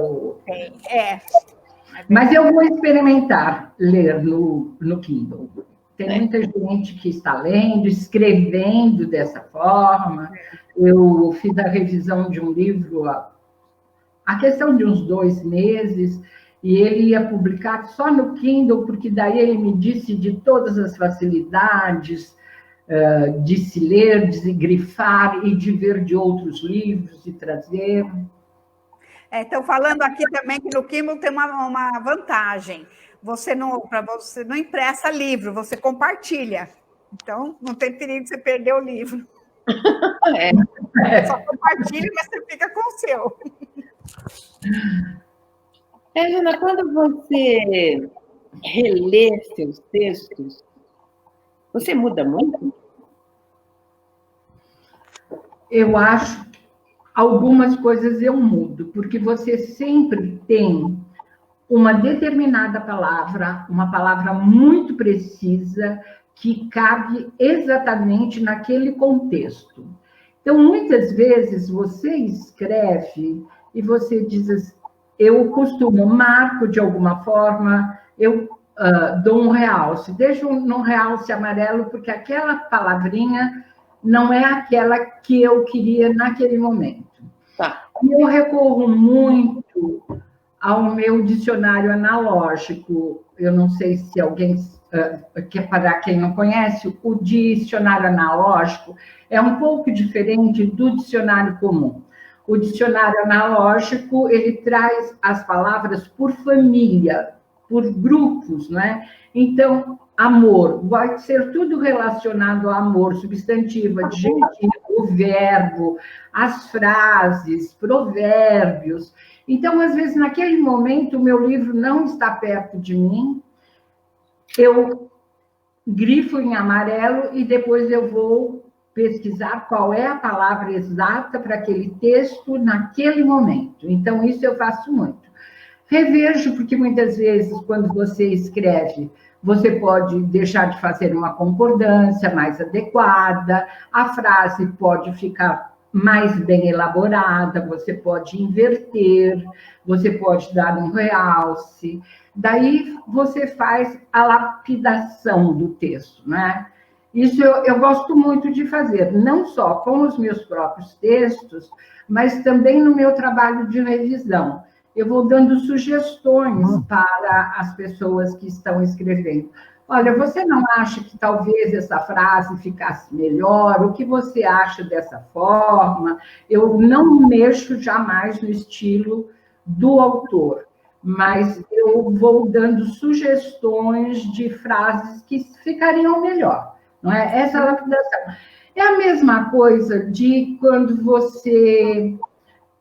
Mas eu vou experimentar ler no Kindle. Tem muita gente que está lendo, escrevendo dessa forma. Eu fiz a revisão de um livro a questão de uns 2 meses, e ele ia publicar só no Kindle, porque daí ele me disse de todas as facilidades de se ler, de se grifar e de ver de outros livros e trazer. Estão falando aqui também que no Kindle tem uma vantagem. Para você não impressa livro, você compartilha. Então, não tem perigo de você perder o livro. Só compartilha, mas você fica com o seu. Jana, quando você relê seus textos, você muda muito? Eu acho que algumas coisas eu mudo, porque você sempre tem uma determinada palavra, uma palavra muito precisa, que cabe exatamente naquele contexto. Então, muitas vezes, você escreve e você diz assim, eu costumo, marco de alguma forma, eu dou um realce, deixo num realce amarelo, porque aquela palavrinha não é aquela que eu queria naquele momento. Tá. E eu recorro muito ao meu dicionário analógico. Eu não sei se alguém, para quem não conhece, o dicionário analógico é um pouco diferente do dicionário comum. O dicionário analógico, ele traz as palavras por família, por grupos, né? Então, amor, vai ser tudo relacionado ao amor, substantivo, adjetivo, o verbo, as frases, provérbios. Então, às vezes, naquele momento, o meu livro não está perto de mim, eu grifo em amarelo e depois eu vou pesquisar qual é a palavra exata para aquele texto naquele momento. Então, isso eu faço muito. Revejo, porque muitas vezes, quando você escreve, você pode deixar de fazer uma concordância mais adequada, a frase pode ficar mais bem elaborada, você pode inverter, você pode dar um realce. Daí você faz a lapidação do texto, né? Isso eu gosto muito de fazer, não só com os meus próprios textos, mas também no meu trabalho de revisão. Eu vou dando sugestões para as pessoas que estão escrevendo. Olha, você não acha que talvez essa frase ficasse melhor? O que você acha dessa forma? Eu não mexo jamais no estilo do autor, mas eu vou dando sugestões de frases que ficariam melhor. Não é? Essa lapidação. É a mesma coisa de quando você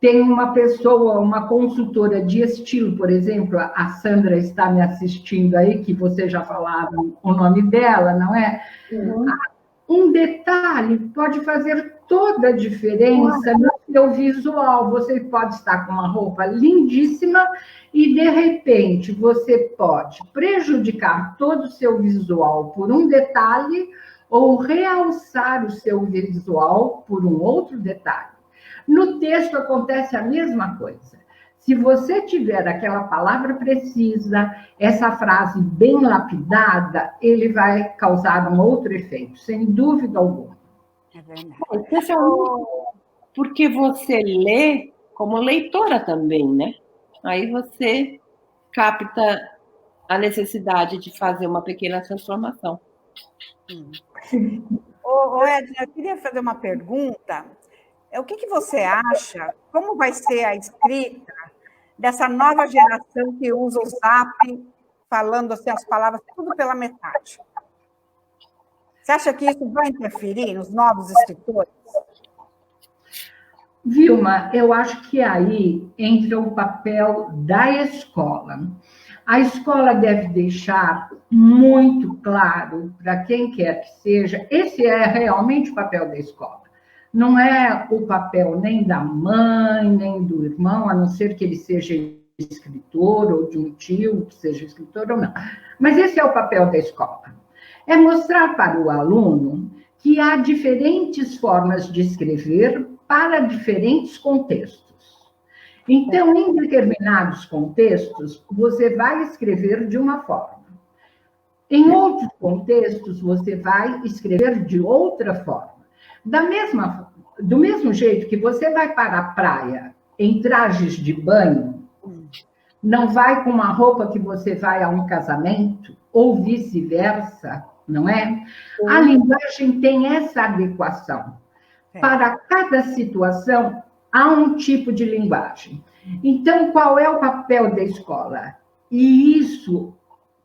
tem uma pessoa, uma consultora de estilo, por exemplo, a Sandra está me assistindo aí, que você já falaram o nome dela, não é? Uhum. Um detalhe pode fazer toda a diferença no seu visual. Você pode estar com uma roupa lindíssima e, de repente, você pode prejudicar todo o seu visual por um detalhe ou realçar o seu visual por um outro detalhe. No texto acontece a mesma coisa. Se você tiver aquela palavra precisa, essa frase bem lapidada, ele vai causar um outro efeito, sem dúvida alguma. É verdade. Especialmente porque você lê como leitora também, né? Aí você capta a necessidade de fazer uma pequena transformação. Edna, eu queria fazer uma pergunta. O que você acha, como vai ser a escrita dessa nova geração que usa o Zap, falando assim, as palavras tudo pela metade? Você acha que isso vai interferir nos novos escritores? Vilma, eu acho que aí entra o papel da escola. A escola deve deixar muito claro para quem quer que seja, esse é realmente o papel da escola. Não é o papel nem da mãe, nem do irmão, a não ser que ele seja escritor, ou de um tio que seja escritor ou não. Mas esse é o papel da escola. É mostrar para o aluno que há diferentes formas de escrever para diferentes contextos. Então, em determinados contextos, você vai escrever de uma forma. Em outros contextos, você vai escrever de outra forma. Do mesmo jeito que você vai para a praia em trajes de banho, não vai com uma roupa que você vai a um casamento, ou vice-versa, não é? A linguagem tem essa adequação. Para cada situação, há um tipo de linguagem. Então, qual é o papel da escola? E isso,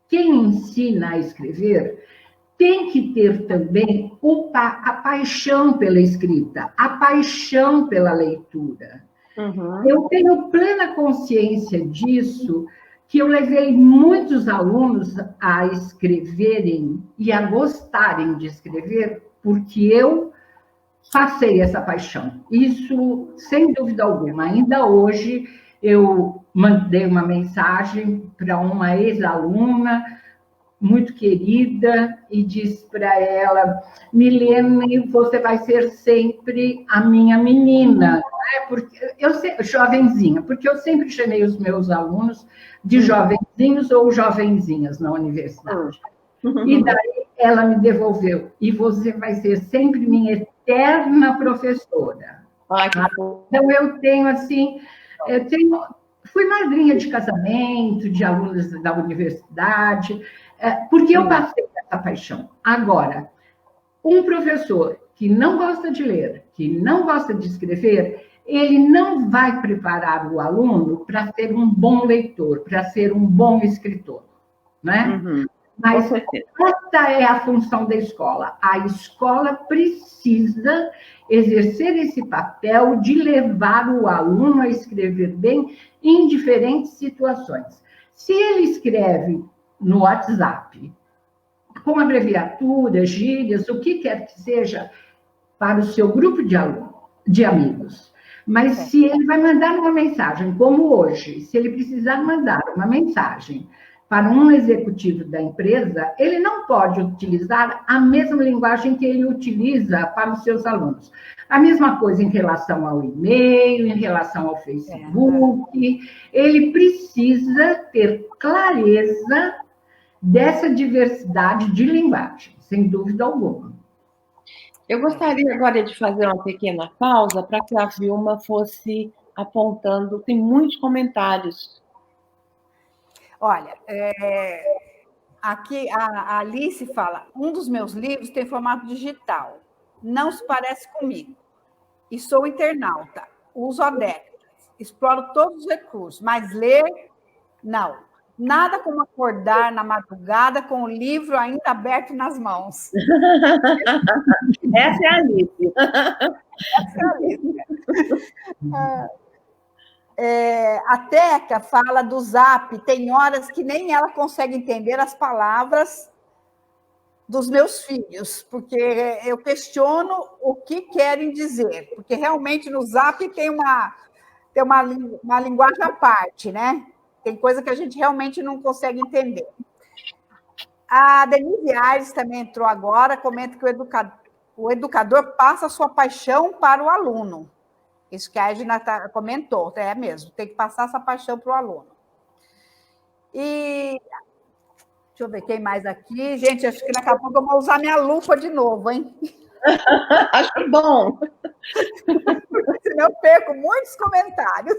quem ensina a escrever, tem que ter também a paixão pela escrita, a paixão pela leitura. Uhum. Eu tenho plena consciência disso, que eu levei muitos alunos a escreverem e a gostarem de escrever, porque eu passei essa paixão. Isso, sem dúvida alguma. Ainda hoje, eu mandei uma mensagem para uma ex-aluna, muito querida, e disse para ela: Milene, você vai ser sempre a minha menina, né? Porque jovenzinha, porque eu sempre chamei os meus alunos de jovenzinhos ou jovenzinhas na universidade. E daí ela me devolveu: e você vai ser sempre minha eterna professora. Então, eu tenho, assim, fui madrinha de casamento, de alunos da universidade, porque eu passei essa paixão. Agora, um professor que não gosta de ler, que não gosta de escrever, ele não vai preparar o aluno para ser um bom leitor, para ser um bom escritor, né? Uhum. Mas essa é a função da escola. A escola precisa exercer esse papel de levar o aluno a escrever bem em diferentes situações. Se ele escreve no WhatsApp, com abreviaturas, gírias, o que quer que seja, para o seu grupo de amigos, mas se ele vai mandar uma mensagem, como hoje, se ele precisar mandar uma mensagem para um executivo da empresa, ele não pode utilizar a mesma linguagem que ele utiliza para os seus alunos. A mesma coisa em relação ao e-mail, em relação ao Facebook. Ele precisa ter clareza dessa diversidade de linguagem, sem dúvida alguma. Eu gostaria agora de fazer uma pequena pausa para que a Vilma fosse apontando, tem muitos comentários. Olha, aqui a Alice fala: um dos meus livros tem formato digital, não se parece comigo, e sou internauta, uso há décadas, exploro todos os recursos, mas ler, não. Nada como acordar na madrugada com o livro ainda aberto nas mãos. Essa é a Alice. Essa é a Alice. A Teca fala do Zap, tem horas que nem ela consegue entender as palavras dos meus filhos, porque eu questiono o que querem dizer, porque realmente no Zap tem uma linguagem à parte, né? Tem coisa que a gente realmente não consegue entender. A Denise Aires também entrou agora, comenta que o educador passa a sua paixão para o aluno. Isso que a Edna comentou, é mesmo, tem que passar essa paixão para o aluno. E deixa eu ver quem mais aqui. Gente, acho que daqui a pouco eu vou usar minha lupa de novo, hein? Acho bom. Senão eu perco muitos comentários.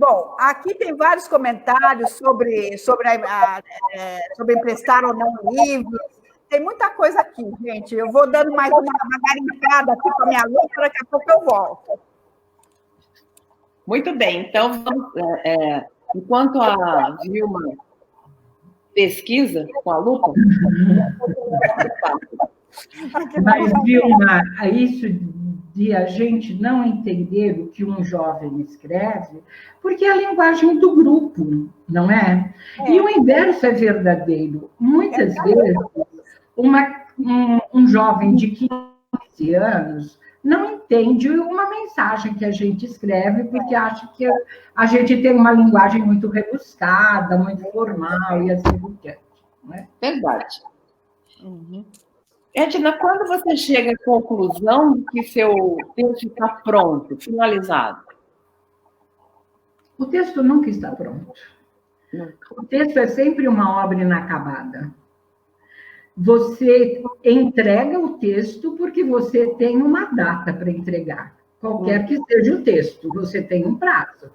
Bom, aqui tem vários comentários sobre emprestar ou não livros. Tem muita coisa aqui, gente. Eu vou dando mais uma garimpada aqui com a minha lupa, daqui a pouco eu volto. Muito bem, então, enquanto a Vilma pesquisa com a lupa... Mas, Vilma, isso de a gente não entender o que um jovem escreve, porque é a linguagem do grupo, não é? E o inverso é verdadeiro. Muitas vezes, um jovem de 15 anos não entende uma mensagem que a gente escreve, porque acha que a gente tem uma linguagem muito rebuscada, muito formal e assim por diante. Não é? Verdade. Edna, quando você chega à conclusão de que seu texto está pronto, finalizado? O texto nunca está pronto. O texto é sempre uma obra inacabada. Você entrega o texto porque você tem uma data para entregar. Qualquer que seja o texto, você tem um prazo.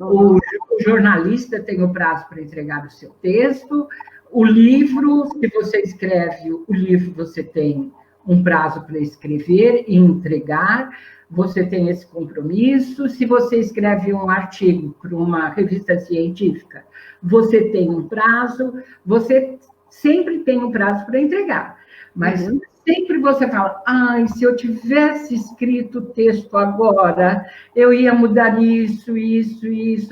O jornalista tem o prazo para entregar o seu texto. O livro, se você escreve o livro, você tem um prazo para escrever e entregar. Você tem esse compromisso. Se você escreve um artigo para uma revista científica, você tem um prazo. Você sempre tem um prazo para entregar. Mas sempre você fala, se eu tivesse escrito o texto agora, eu ia mudar isso,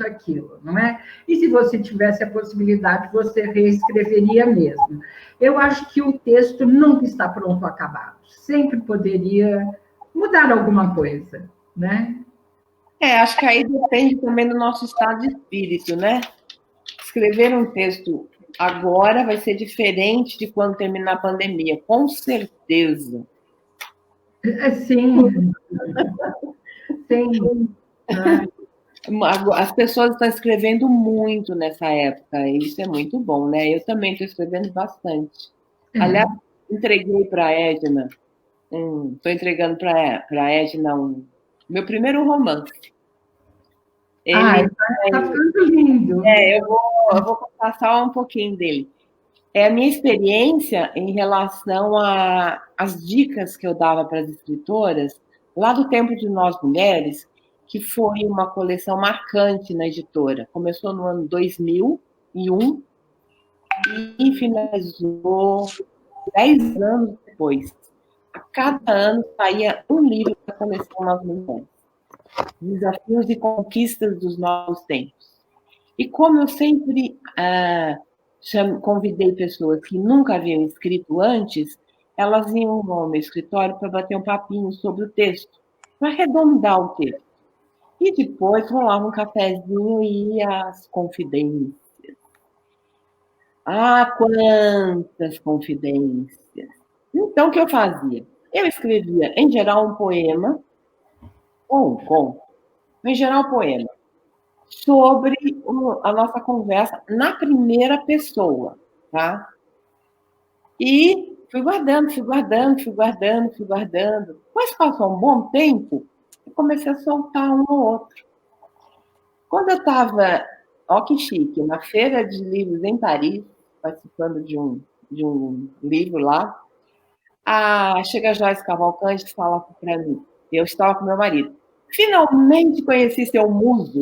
aquilo, não é? E se você tivesse a possibilidade, você reescreveria mesmo. Eu acho que o texto nunca está pronto, acabado. Sempre poderia mudar alguma coisa, né? Acho que aí depende também do nosso estado de espírito, né? Escrever um texto agora vai ser diferente de quando terminar a pandemia, com certeza. Sim. Sim. As pessoas estão escrevendo muito nessa época, e isso é muito bom, né? Eu também estou escrevendo bastante. Aliás, entreguei para a Edna, estou entregando para a Edna meu primeiro romance. Está ficando lindo. Eu vou contar só um pouquinho dele. É a minha experiência em relação às dicas que eu dava para as escritoras, lá do Tempo de Nós Mulheres, que foi uma coleção marcante na editora. Começou no ano 2001 e finalizou 10 anos depois. A cada ano saía um livro da coleção Nós Mulheres. Desafios e conquistas dos novos tempos. E como eu sempre convidei pessoas que nunca haviam escrito antes, elas iam ao meu escritório para bater um papinho sobre o texto, para arredondar o texto. E depois rolava um cafezinho e ia às confidências. Quantas confidências! Então, o que eu fazia? Eu escrevia, em geral, um poema, ou um conto, em geral, um poema, sobre a nossa conversa na primeira pessoa, tá? E fui guardando. Depois passou um bom tempo, eu comecei a soltar um ou outro. Quando eu estava, ó que chique, na Feira de Livros em Paris, participando de um livro lá, chega a Joyce Cavalcante e fala para mim, eu estava com meu marido, finalmente conheci seu muso.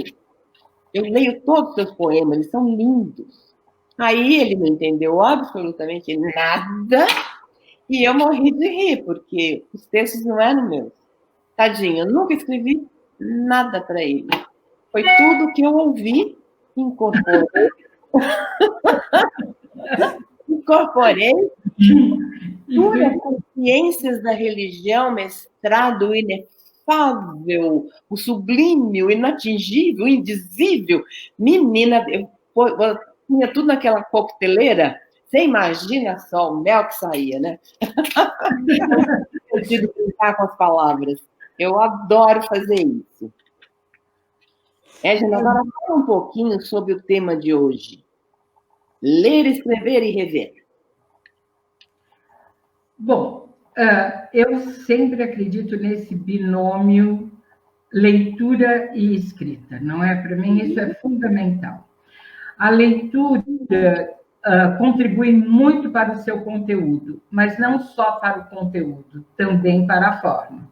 Eu leio todos os seus poemas, eles são lindos. Aí ele não entendeu absolutamente nada e eu morri de rir, porque os textos não eram meus. Tadinho, eu nunca escrevi nada para ele. Foi tudo que eu ouvi, incorporei Cultura, Consciências da Religião, mestrado inefável, o sublime, o inatingível, o indizível. Menina, eu tinha tudo naquela coqueteleira. Você imagina só o mel que saía, né? Eu tive que brincar com as palavras. Eu adoro fazer isso. Edna, agora fala um pouquinho sobre o tema de hoje. Ler, escrever e rever. Bom, eu sempre acredito nesse binômio leitura e escrita, não é? Para mim, isso é fundamental. A leitura contribui muito para o seu conteúdo, mas não só para o conteúdo, também para a forma.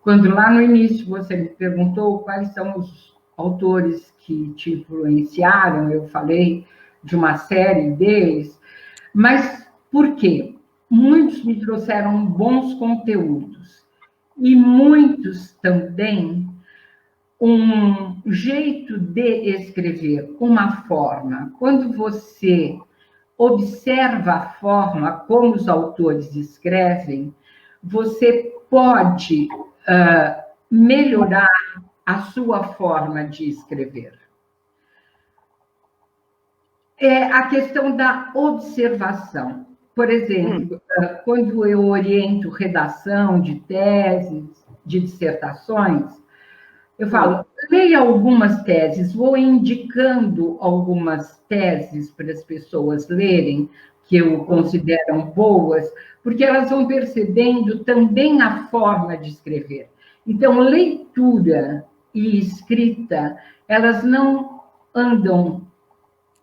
Quando lá no início você me perguntou quais são os autores que te influenciaram, eu falei de uma série deles, mas por quê? Muitos me trouxeram bons conteúdos e muitos também um jeito de escrever, uma forma. Quando você observa a forma como os autores escrevem, você pode melhorar a sua forma de escrever. É a questão da observação. Por exemplo, quando eu oriento redação de teses, de dissertações, eu falo, leia algumas teses, vou indicando algumas teses para as pessoas lerem, que eu considero boas, porque elas vão percebendo também a forma de escrever. Então, leitura e escrita, elas não andam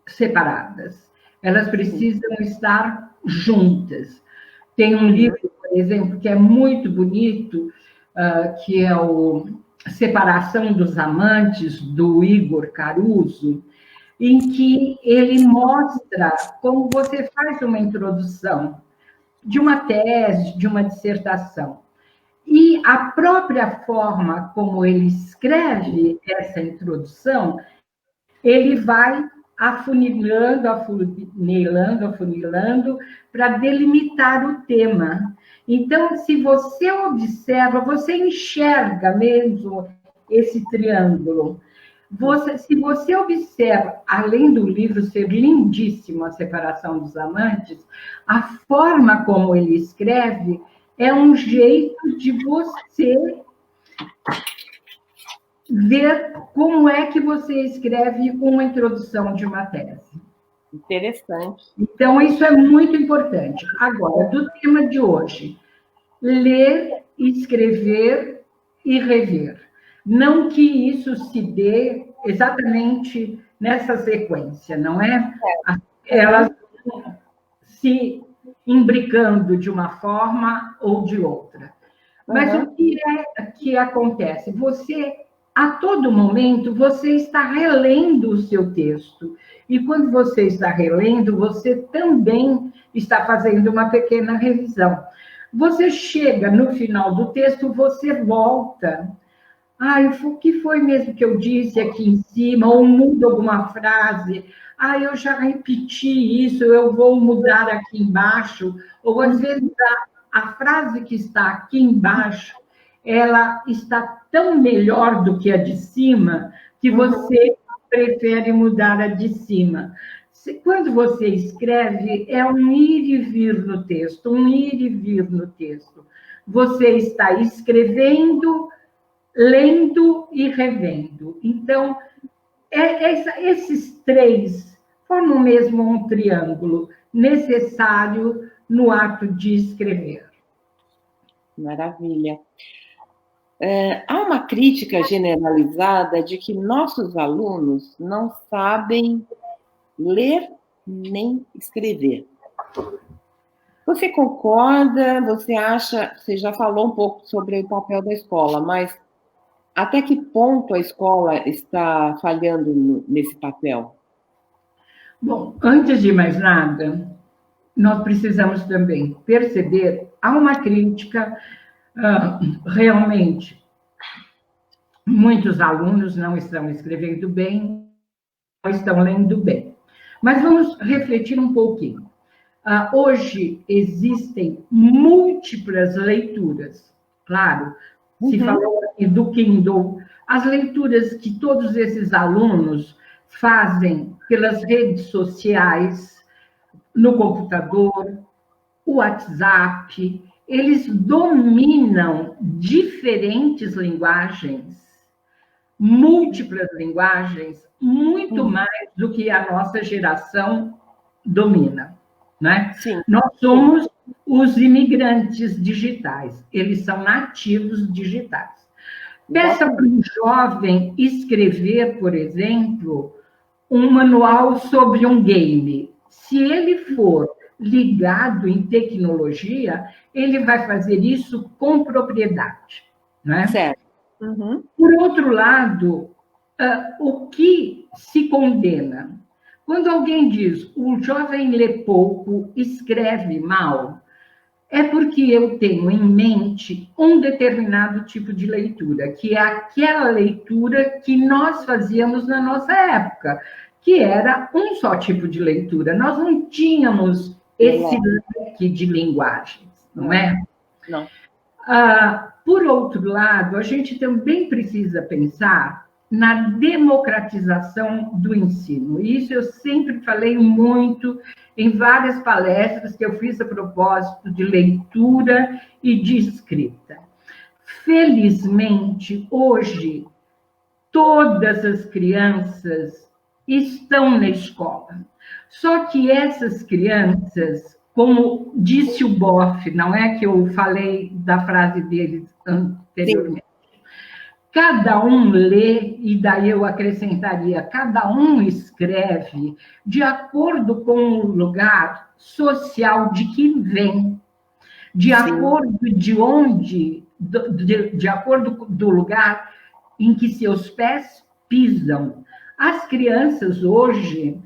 separadas, elas precisam estar juntas. Tem um livro, por exemplo, que é muito bonito, que é o Separação dos Amantes, do Igor Caruso, em que ele mostra como você faz uma introdução de uma tese, de uma dissertação. E a própria forma como ele escreve essa introdução, ele vai afunilando, afunilando, para delimitar o tema. Então, se você observa, você enxerga mesmo esse triângulo. Se você observa, além do livro ser lindíssimo, A Separação dos Amantes, a forma como ele escreve é um jeito de você ver como é que você escreve uma introdução de uma tese. Interessante. Então, isso é muito importante. Agora, do tema de hoje, ler, escrever e rever. Não que isso se dê exatamente nessa sequência, não é? Elas se imbricando de uma forma ou de outra. Mas o que é que acontece? Você, a todo momento, você está relendo o seu texto. E quando você está relendo, você também está fazendo uma pequena revisão. Você chega no final do texto, você volta. O que foi mesmo que eu disse aqui em cima? Ou muda alguma frase. Eu já repeti isso, eu vou mudar aqui embaixo. Ou, às vezes, a frase que está aqui embaixo, ela está tão melhor do que a de cima, que você prefere mudar a de cima. Quando você escreve, é um ir e vir no texto, um ir e vir no texto. Você está escrevendo, lendo e revendo. Então, esses três formam mesmo um triângulo necessário no ato de escrever. Maravilha. Há uma crítica generalizada de que nossos alunos não sabem ler nem escrever. Você concorda? Você acha? Você já falou um pouco sobre o papel da escola, mas até que ponto a escola está falhando nesse papel? Bom, antes de mais nada, nós precisamos também perceber, há uma crítica, realmente, muitos alunos não estão escrevendo bem, não estão lendo bem. Mas vamos refletir um pouquinho. Hoje existem múltiplas leituras, claro, se falou aqui do Kindle, as leituras que todos esses alunos fazem pelas redes sociais, no computador, o WhatsApp, eles dominam diferentes linguagens, múltiplas linguagens, muito mais do que a nossa geração domina, né? Sim. Nós somos os imigrantes digitais, eles são nativos digitais. Peça para um jovem escrever, por exemplo, um manual sobre um game. Se ele for ligado em tecnologia, ele vai fazer isso com propriedade, né? Certo. Uhum. Por outro lado, o que se condena? Quando alguém diz o jovem lê pouco, escreve mal, é porque eu tenho em mente um determinado tipo de leitura, que é aquela leitura que nós fazíamos na nossa época, que era um só tipo de leitura. Nós não tínhamos esse leque de linguagens, não é? Não. Por outro lado, a gente também precisa pensar na democratização do ensino. Isso eu sempre falei muito em várias palestras que eu fiz a propósito de leitura e de escrita. Felizmente, hoje, todas as crianças estão na escola. Só que essas crianças, como disse o Boff, não é que eu falei da frase dele anteriormente, sim, cada um lê, e daí eu acrescentaria, cada um escreve de acordo com o lugar social de que vem, de acordo de onde, de acordo do lugar em que seus pés pisam. As crianças hoje,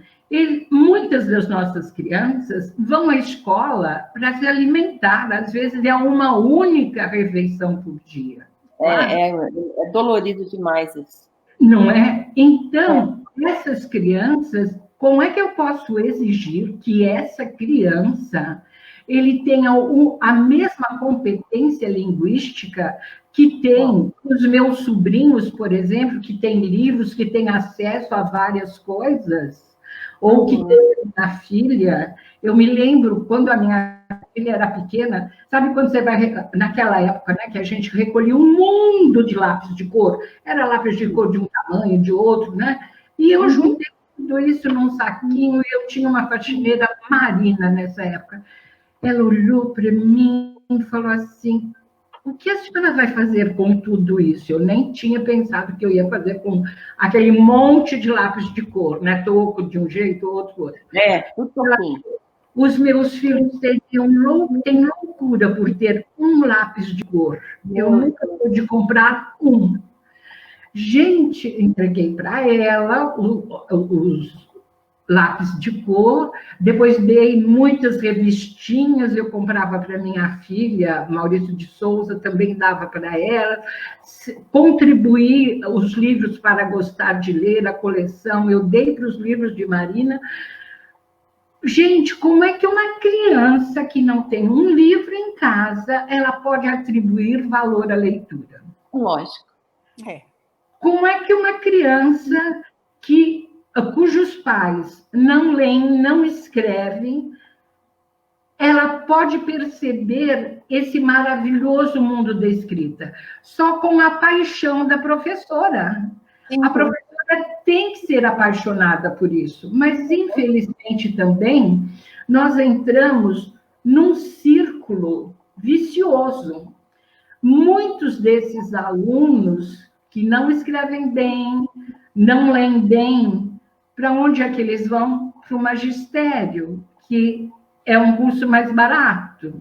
muitas das nossas crianças vão à escola para se alimentar, às vezes é uma única refeição por dia. É dolorido demais isso. Não é? Então, essas crianças, como é que eu posso exigir que essa criança ele tenha a mesma competência linguística que tem os meus sobrinhos, por exemplo, que têm livros, que têm acesso a várias coisas, ou que tem a filha? Eu me lembro, quando a minha filha era pequena, sabe quando você vai, naquela época, né, que a gente recolhia um mundo de lápis de cor, era lápis de cor de um tamanho, de outro, né? E eu juntei tudo isso num saquinho, e eu tinha uma faxineira Marina nessa época. Ela olhou para mim e falou assim: o que a senhora vai fazer com tudo isso? Eu nem tinha pensado que eu ia fazer com aquele monte de lápis de cor, né? Toco de um jeito, outro. Tudo assim. Os meus filhos têm loucura por ter um lápis de cor. Eu nunca pude comprar um. Gente, entreguei para ela os lápis de cor, depois dei muitas revistinhas, eu comprava para minha filha, Maurício de Souza, também dava para ela, contribuí os livros para gostar de ler, a coleção, eu dei para os livros de Marina. Gente, como é que uma criança que não tem um livro em casa, ela pode atribuir valor à leitura? Lógico. Como é que uma criança cujos pais não leem, não escrevem, ela pode perceber esse maravilhoso mundo da escrita? Só com a paixão da professora. Sim. A professora tem que ser apaixonada por isso, mas, infelizmente, também, nós entramos num círculo vicioso. Muitos desses alunos que não escrevem bem, não leem bem, para onde é que eles vão? Para o magistério, que é um curso mais barato.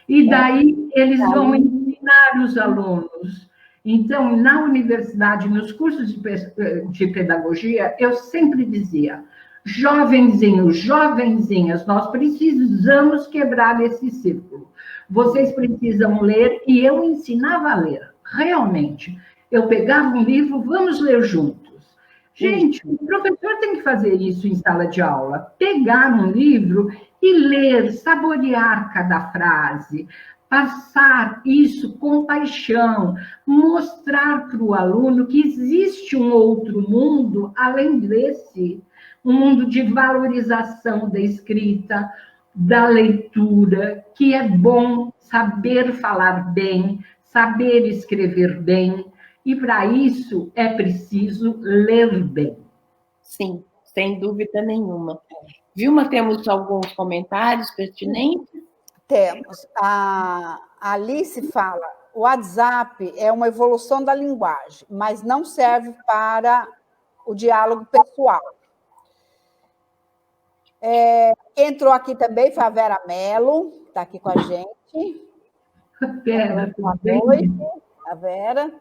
E daí eles vão ensinar os alunos. Então, na universidade, nos cursos de pedagogia, eu sempre dizia: jovenzinhos, jovenzinhas, nós precisamos quebrar esse círculo. Vocês precisam ler, e eu ensinava a ler, realmente. Eu pegava um livro, vamos ler juntos. Gente, o professor tem que fazer isso em sala de aula, pegar um livro e ler, saborear cada frase, passar isso com paixão, mostrar para o aluno que existe um outro mundo além desse, um mundo de valorização da escrita, da leitura, que é bom saber falar bem, saber escrever bem, e para isso é preciso ler bem. Sim, sem dúvida nenhuma. Vilma, temos alguns comentários pertinentes? Temos. A Alice fala: o WhatsApp é uma evolução da linguagem, mas não serve para o diálogo pessoal. Quem entrou aqui também foi a Vera Mello, está aqui com a gente. Vera, boa noite, a Vera.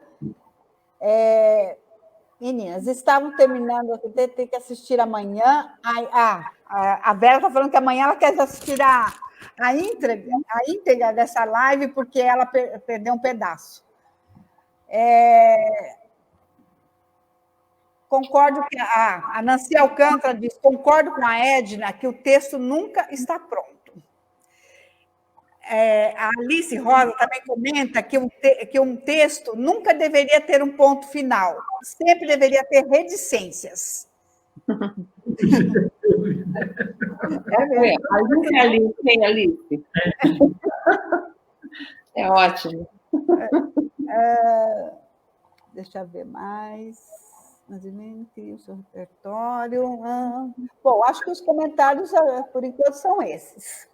Meninas, estavam terminando, tem que assistir amanhã. A Vera está falando que amanhã ela quer assistir a íntegra dessa live, porque ela perdeu um pedaço. Concordo que a Nancy Alcântara diz, concordo com a Edna que o texto nunca está pronto. A Alice Rosa também comenta que um texto nunca deveria ter um ponto final, sempre deveria ter reticências. Alice. É ótimo. Deixa eu ver mais. O seu repertório. Bom, acho que os comentários, por enquanto, são esses.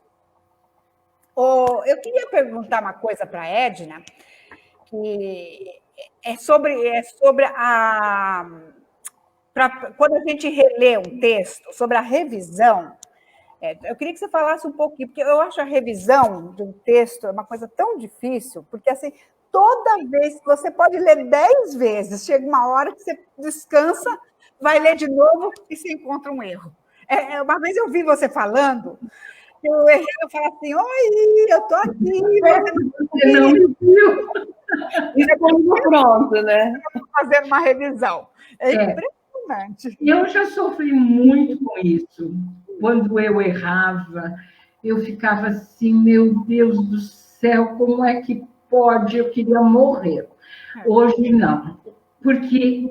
Eu queria perguntar uma coisa para a Edna, que é sobre quando a gente relê um texto, sobre a revisão. Eu queria que você falasse um pouquinho, porque eu acho a revisão de um texto uma coisa tão difícil, porque assim, toda vez que você pode ler 10 vezes, chega uma hora que você descansa, vai ler de novo e você encontra um erro. Uma vez eu vi você falando, o Herrero fala assim, oi, eu estou aqui. Você não me viu. Isso é comigo pronto, né? Fazendo uma revisão. Impressionante. Eu já sofri muito com isso. Quando eu errava, eu ficava assim, meu Deus do céu, como é que pode? Eu queria morrer. Hoje não, porque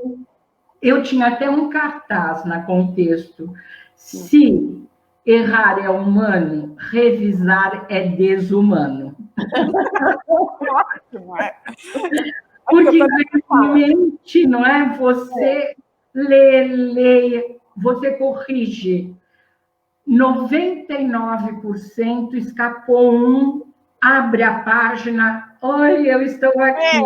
eu tinha até um cartaz na Contexto. Se errar é humano, revisar é desumano. Porque realmente, não é? Você lê, você corrige. 99% escapou um, abre a página, oi, eu estou aqui.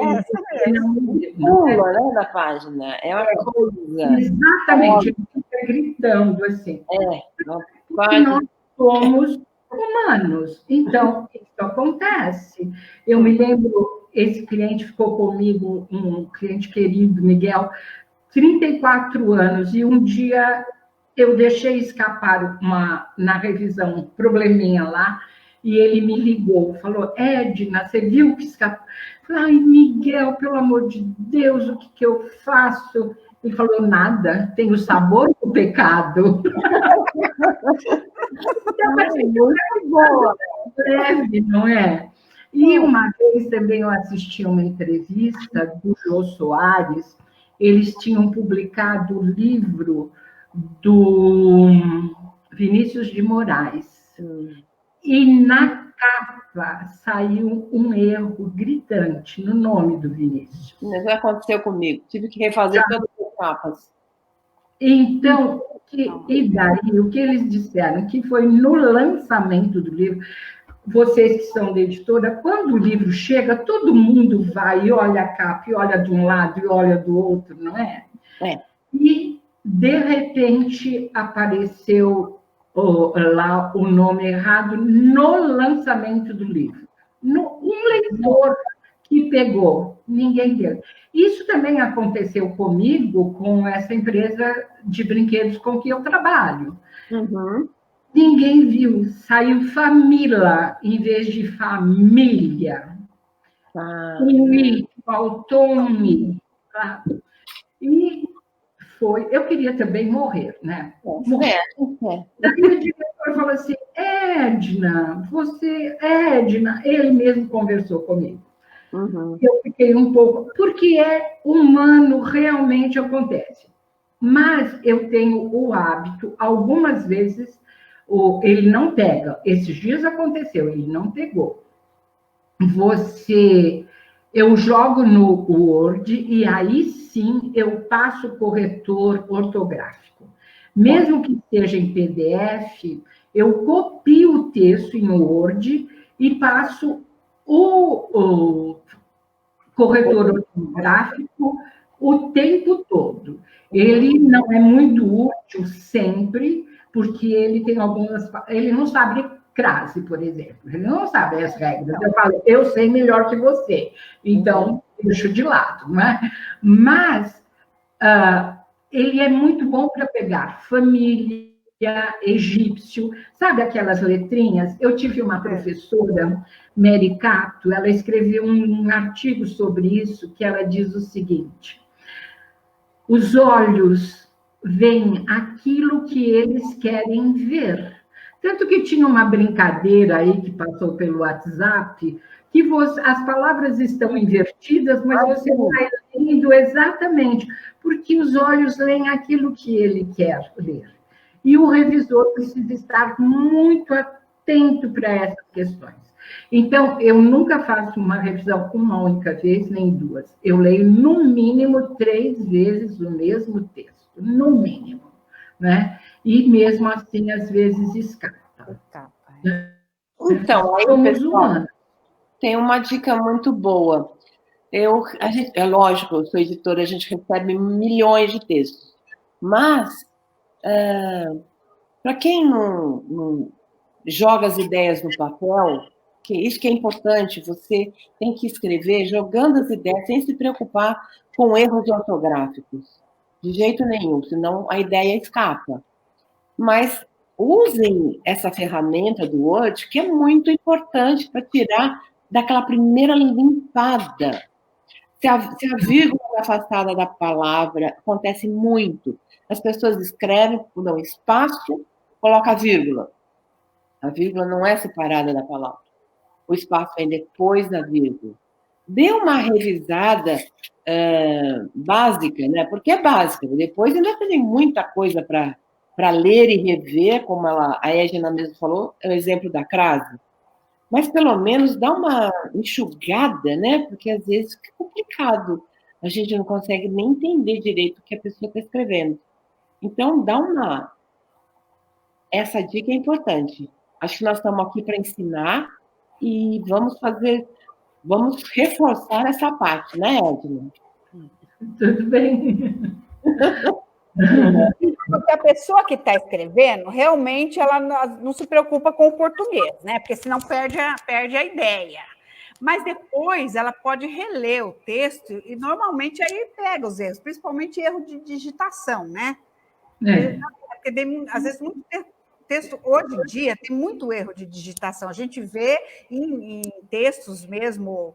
Pula, né, da página. É uma coisa. Exatamente, fica gritando assim. Porque nós somos humanos, então isso acontece. Eu me lembro, esse cliente ficou comigo, um cliente querido, Miguel, 34 anos, e um dia eu deixei escapar na revisão um probleminha lá, e ele me ligou, falou, Edna, você viu que escapou? Eu falei, ai, Miguel, pelo amor de Deus, o que eu faço? Ele falou, nada, tem o sabor do pecado. Então, assim, muito boa, leve, não é? E uma vez também eu assisti uma entrevista do Jô Soares, eles tinham publicado o livro do Vinícius de Moraes. E na capa saiu um erro gritante no nome do Vinícius. Isso aconteceu comigo. Tive que refazer todas as capas. Então, e daí, o que eles disseram? Que foi no lançamento do livro, vocês que são da editora, quando o livro chega, todo mundo vai e olha a capa, e olha de um lado e olha do outro, não é? E, de repente, apareceu lá o nome errado no lançamento do livro. Um leitor que pegou, ninguém deu. Isso também aconteceu comigo, com essa empresa de brinquedos com que eu trabalho. Ninguém viu, saiu família em vez de família. Faltou um mi. E foi, eu queria também morrer, né? Daí o diretor falou assim, Edna, ele mesmo conversou comigo. Eu fiquei um pouco, porque humano, realmente acontece. Mas eu tenho o hábito, algumas vezes, ele não pega. Esses dias aconteceu, ele não pegou. Eu jogo no Word e aí sim eu passo o corretor ortográfico. Mesmo que seja em PDF, eu copio o texto em Word e passo corretor ortográfico o tempo todo. Ele não é muito útil sempre, porque ele tem algumas... Ele não sabe crase, por exemplo. Ele não sabe as regras. Eu falo, eu sei melhor que você. Então, deixo de lado, né? Mas ele é muito bom para pegar família, egípcio, sabe aquelas letrinhas? Eu tive uma professora, Mary Cato, ela escreveu um artigo sobre isso, que ela diz o seguinte: os olhos veem aquilo que eles querem ver. Tanto que tinha uma brincadeira aí que passou pelo WhatsApp, que as palavras estão invertidas, mas você vai lendo exatamente, porque os olhos leem aquilo que ele quer ler. E o revisor precisa estar muito atento para essas questões. Então, eu nunca faço uma revisão uma única vez, nem duas. Eu leio, no mínimo, 3 vezes o mesmo texto, no mínimo, né? E, mesmo assim, às vezes, escapa. Então, aí, pessoal, tem uma dica muito boa. É lógico, eu sou editora, a gente recebe milhões de textos, mas, para quem não joga as ideias no papel, isso que é importante, você tem que escrever jogando as ideias, sem se preocupar com erros ortográficos, de jeito nenhum, senão a ideia escapa. Mas usem essa ferramenta do Word, que é muito importante para tirar daquela primeira limpada. Se a vírgula é afastada da palavra, acontece muito. As pessoas escrevem, dão espaço, coloca a vírgula. A vírgula não é separada da palavra. O espaço vem depois da vírgula. Dê uma revisada básica, né? Porque é básica. Depois ainda tem muita coisa para ler e rever, como a Edna mesmo falou, é o exemplo da crase. Mas, pelo menos, dá uma enxugada, né? Porque, às vezes, fica complicado. A gente não consegue nem entender direito o que a pessoa está escrevendo. Então, essa dica é importante. Acho que nós estamos aqui para ensinar e vamos reforçar essa parte, né, Edna? Tudo bem. Porque a pessoa que está escrevendo, realmente, ela não se preocupa com o português, né? Porque senão perde a ideia. Mas depois ela pode reler o texto e, normalmente, aí pega os erros, principalmente erro de digitação, né? Porque às vezes, muito texto, hoje em dia, tem muito erro de digitação. A gente vê em textos mesmo...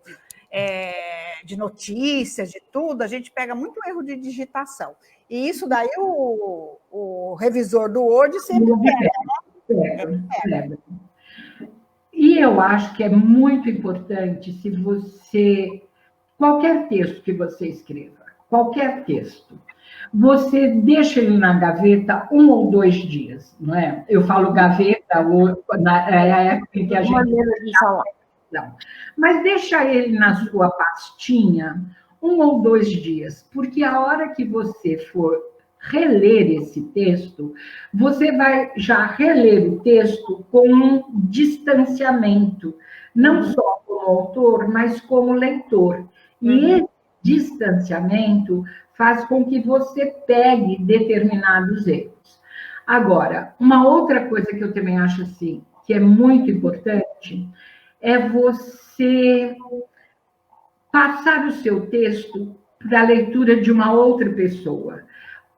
de notícias, de tudo, a gente pega muito erro de digitação. E isso daí o revisor do Word sempre pega. E eu acho que é muito importante, se você... Qualquer texto que você escreva, qualquer texto, você deixa ele na gaveta 1 ou 2 dias, não é? Eu falo gaveta, na época em que a gente... Não. Mas deixa ele na sua pastinha 1 ou 2 dias, porque a hora que você for reler esse texto, você vai já reler o texto com um distanciamento, não só como autor, mas como leitor. E esse distanciamento faz com que você pegue determinados erros. Agora, uma outra coisa que eu também acho assim, que é muito importante, é você passar o seu texto para a leitura de uma outra pessoa.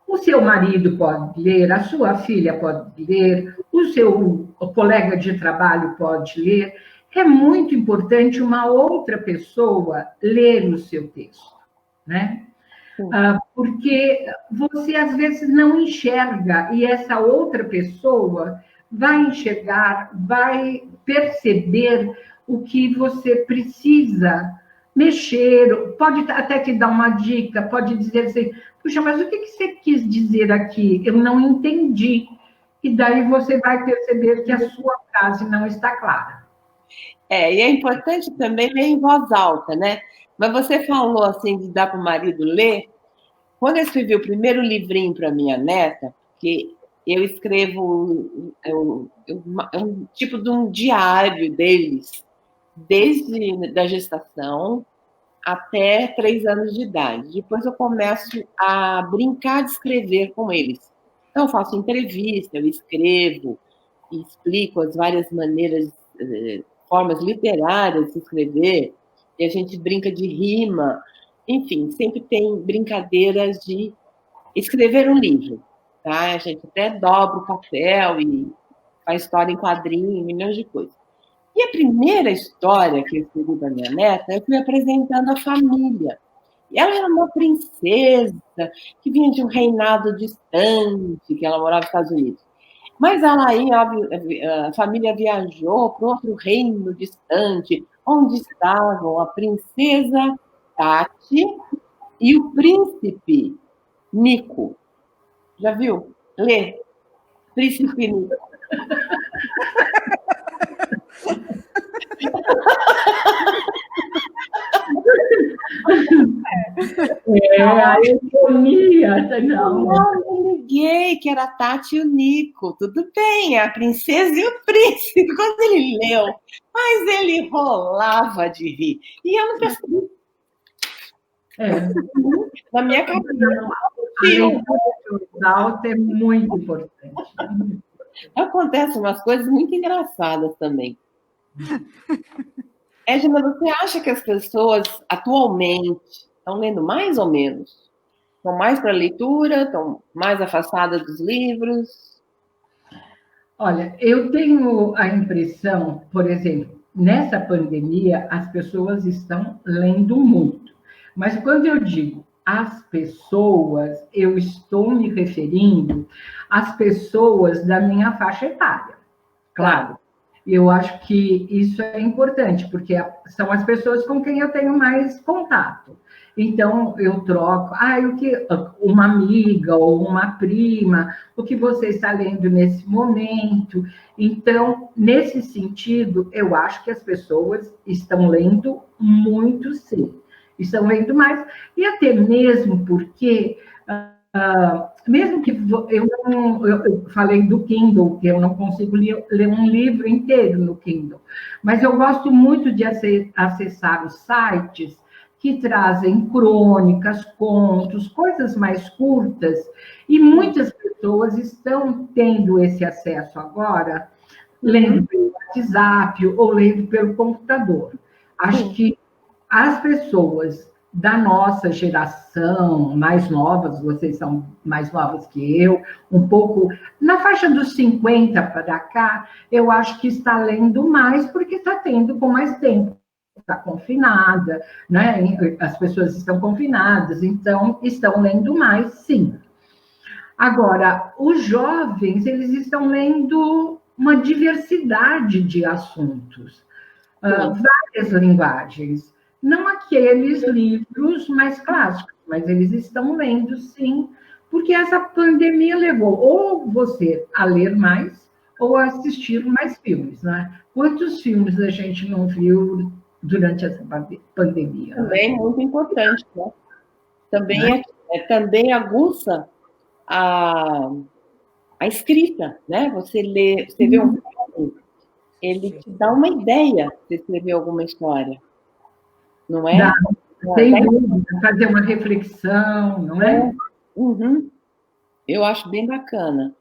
O seu marido pode ler, a sua filha pode ler, o seu colega de trabalho pode ler. É muito importante uma outra pessoa ler o seu texto, né? Porque você, às vezes, não enxerga, e essa outra pessoa vai enxergar, vai perceber o que você precisa mexer, pode até te dar uma dica, pode dizer assim, puxa, mas o que você quis dizer aqui? Eu não entendi. E daí você vai perceber que a sua frase não está clara. E é importante também ler em voz alta, né? Mas você falou assim de dar para o marido ler. Quando eu escrevi o primeiro livrinho para minha neta, que eu escrevo um tipo de um diário deles, desde da gestação até 3 anos de idade. Depois eu começo a brincar de escrever com eles. Então, eu faço entrevista, eu escrevo, e explico as várias maneiras, formas literárias de escrever, e a gente brinca de rima, enfim, sempre tem brincadeiras de escrever um livro, tá? A gente até dobra o papel e faz história em quadrinho, milhões de coisas. E a primeira história que eu escrevi para minha neta, eu fui apresentando a família. E ela era uma princesa que vinha de um reinado distante, que ela morava nos Estados Unidos. Mas ela aí, a família viajou para outro reino distante, onde estavam a princesa Tati e o príncipe Nico. Já viu? Lê. Príncipe Nico. A economia, não. Não, eu liguei que era a Tati e o Nico. Tudo bem, a princesa e o príncipe. Quando ele leu, mas ele rolava de rir. E eu não percebi. Na minha cabeça. A leitura alta é muito importante. Acontecem umas coisas muito engraçadas também. Edna, você acha que as pessoas atualmente estão lendo mais ou menos? Estão mais para a leitura? Estão mais afastadas dos livros? Olha, eu tenho a impressão, por exemplo, nessa pandemia, as pessoas estão lendo muito. Mas quando eu digo as pessoas, eu estou me referindo às pessoas da minha faixa etária. Claro, eu acho que isso é importante, porque são as pessoas com quem eu tenho mais contato. Então, eu troco, uma amiga ou uma prima, o que você está lendo nesse momento. Então, nesse sentido, eu acho que as pessoas estão lendo muito, sim. Estão lendo mais, e até mesmo porque, mesmo que eu falei do Kindle, que eu não consigo ler um livro inteiro no Kindle, mas eu gosto muito de acessar os sites que trazem crônicas, contos, coisas mais curtas, e muitas pessoas estão tendo esse acesso agora, lendo pelo WhatsApp ou lendo pelo computador. Acho que as pessoas da nossa geração, mais novas, vocês são mais novas que eu, um pouco, na faixa dos 50 para cá, eu acho que está lendo mais porque está tendo com mais tempo. Está confinada, né? As pessoas estão confinadas, então estão lendo mais, sim. Agora, os jovens, eles estão lendo uma diversidade de assuntos, várias linguagens, não aqueles livros mais clássicos, mas eles estão lendo, sim, porque essa pandemia levou ou você a ler mais ou a assistir mais filmes, né? Quantos filmes a gente não viu durante essa pandemia? Também é muito importante, né? Também aguça a escrita, né? Você vê um filme, ele te dá uma ideia de escrever alguma história, não é? Dá, sem dúvida, fazer uma reflexão, não é? Uhum. Eu acho bem bacana.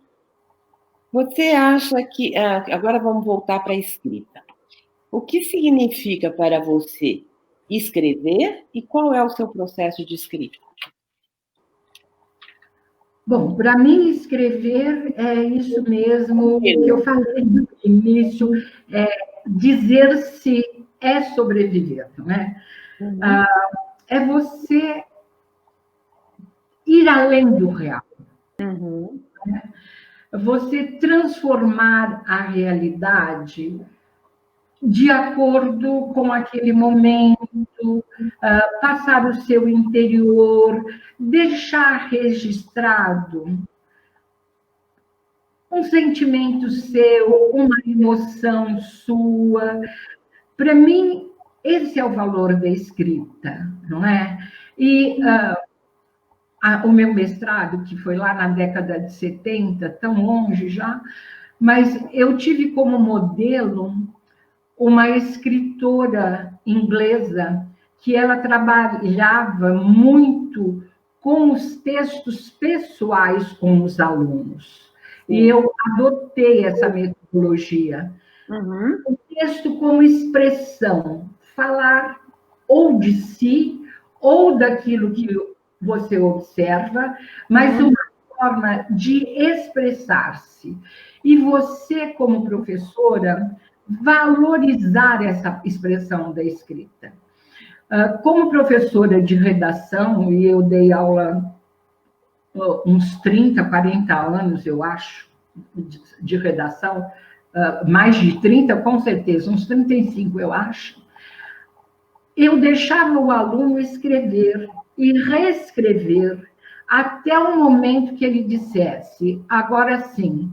Você acha que... agora vamos voltar para a escrita. O que significa para você escrever e qual é o seu processo de escrita? Bom, para mim, escrever é isso mesmo que eu falei no início, dizer-se é sobreviver, não é? Uhum. É você ir além do real. Uhum. Né? Você transformar a realidade de acordo com aquele momento, passar o seu interior, deixar registrado um sentimento seu, uma emoção sua. Para mim, esse é o valor da escrita, não é? E o meu mestrado, que foi lá na década de 70, tão longe já, mas eu tive como modelo uma escritora inglesa que ela trabalhava muito com os textos pessoais com os alunos. E eu adotei essa metodologia. O texto como expressão, falar ou de si, ou daquilo que você observa, mas uma forma de expressar-se. E você, como professora, valorizar essa expressão da escrita. Como professora de redação, e eu dei aula uns 30, 40 anos, eu acho, de redação, mais de 30, com certeza, uns 35, eu acho, eu deixava o aluno escrever e reescrever até o momento que ele dissesse, agora sim,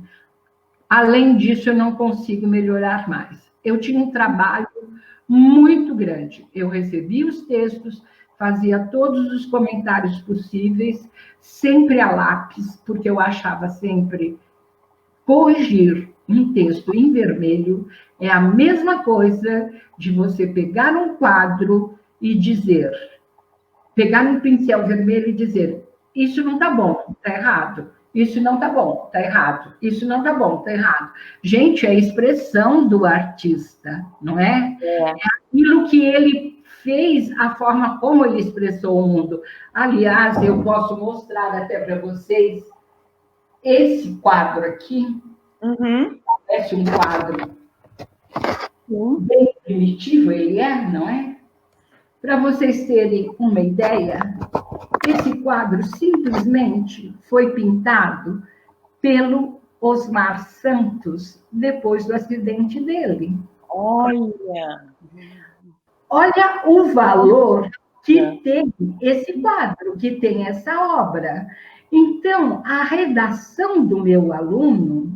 além disso eu não consigo melhorar mais. Eu tinha um trabalho muito grande. Eu recebia os textos, fazia todos os comentários possíveis, sempre a lápis, porque eu achava sempre corrigir um texto em vermelho é a mesma coisa de você pegar um quadro e dizer, pegar um pincel vermelho e dizer, isso não está bom, está errado. Isso não está bom, está errado. Isso não está bom, está errado. Gente, é a expressão do artista, não é? É aquilo que ele fez, a forma como ele expressou o mundo. Aliás, eu posso mostrar até para vocês esse quadro aqui. Parece um quadro bem primitivo, ele é, não é? Para vocês terem uma ideia, esse quadro simplesmente foi pintado pelo Osmar Santos depois do acidente dele. Olha o valor que tem esse quadro, que tem essa obra. Então, a redação do meu aluno,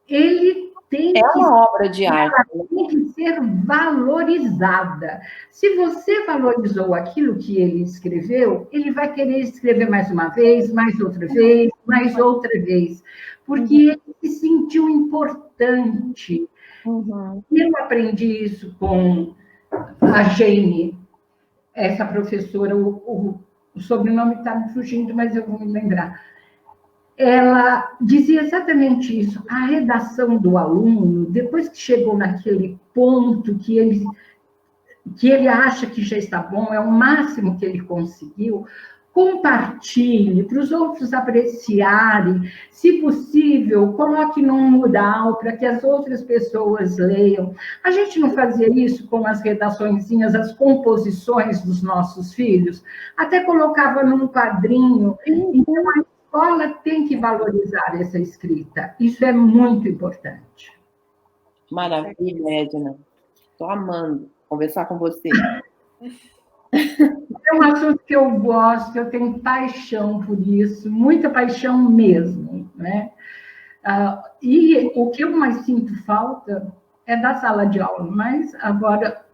ele tem uma obra de arte. Tem que ser valorizada. Se você valorizou aquilo que ele escreveu, ele vai querer escrever mais uma vez, mais outra vez, mais outra vez, porque ele se sentiu importante. Eu aprendi isso com a Jane, essa professora, o sobrenome está me fugindo, mas eu vou me lembrar. Ela dizia exatamente isso. A redação do aluno, depois que chegou naquele ponto que ele acha que já está bom, é o máximo que ele conseguiu, compartilhe para os outros apreciarem. Se possível, coloque num mural para que as outras pessoas leiam. A gente não fazia isso com as redaçõezinhas, as composições dos nossos filhos? Até colocava num quadrinho. Então, a escola tem que valorizar essa escrita. Isso é muito importante. Maravilha, Edna. Estou amando conversar com você. É um assunto que eu gosto, eu tenho paixão por isso, muita paixão mesmo, né? E o que eu mais sinto falta é da sala de aula, mas agora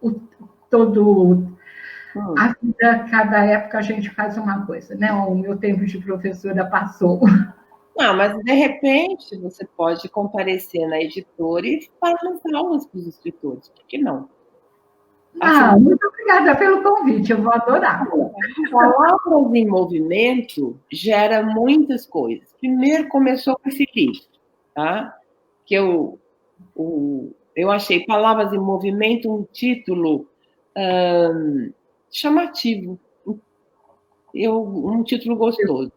a vida, cada época a gente faz uma coisa, né? O meu tempo de professora passou. Não, mas de repente você pode comparecer na editora e fazer as aulas para os escritores, por que não? Muito obrigada pelo convite, eu vou adorar. Palavras em movimento gera muitas coisas. Primeiro começou com esse livro, tá? Que eu achei Palavras em Movimento um título chamativo, um título gostoso.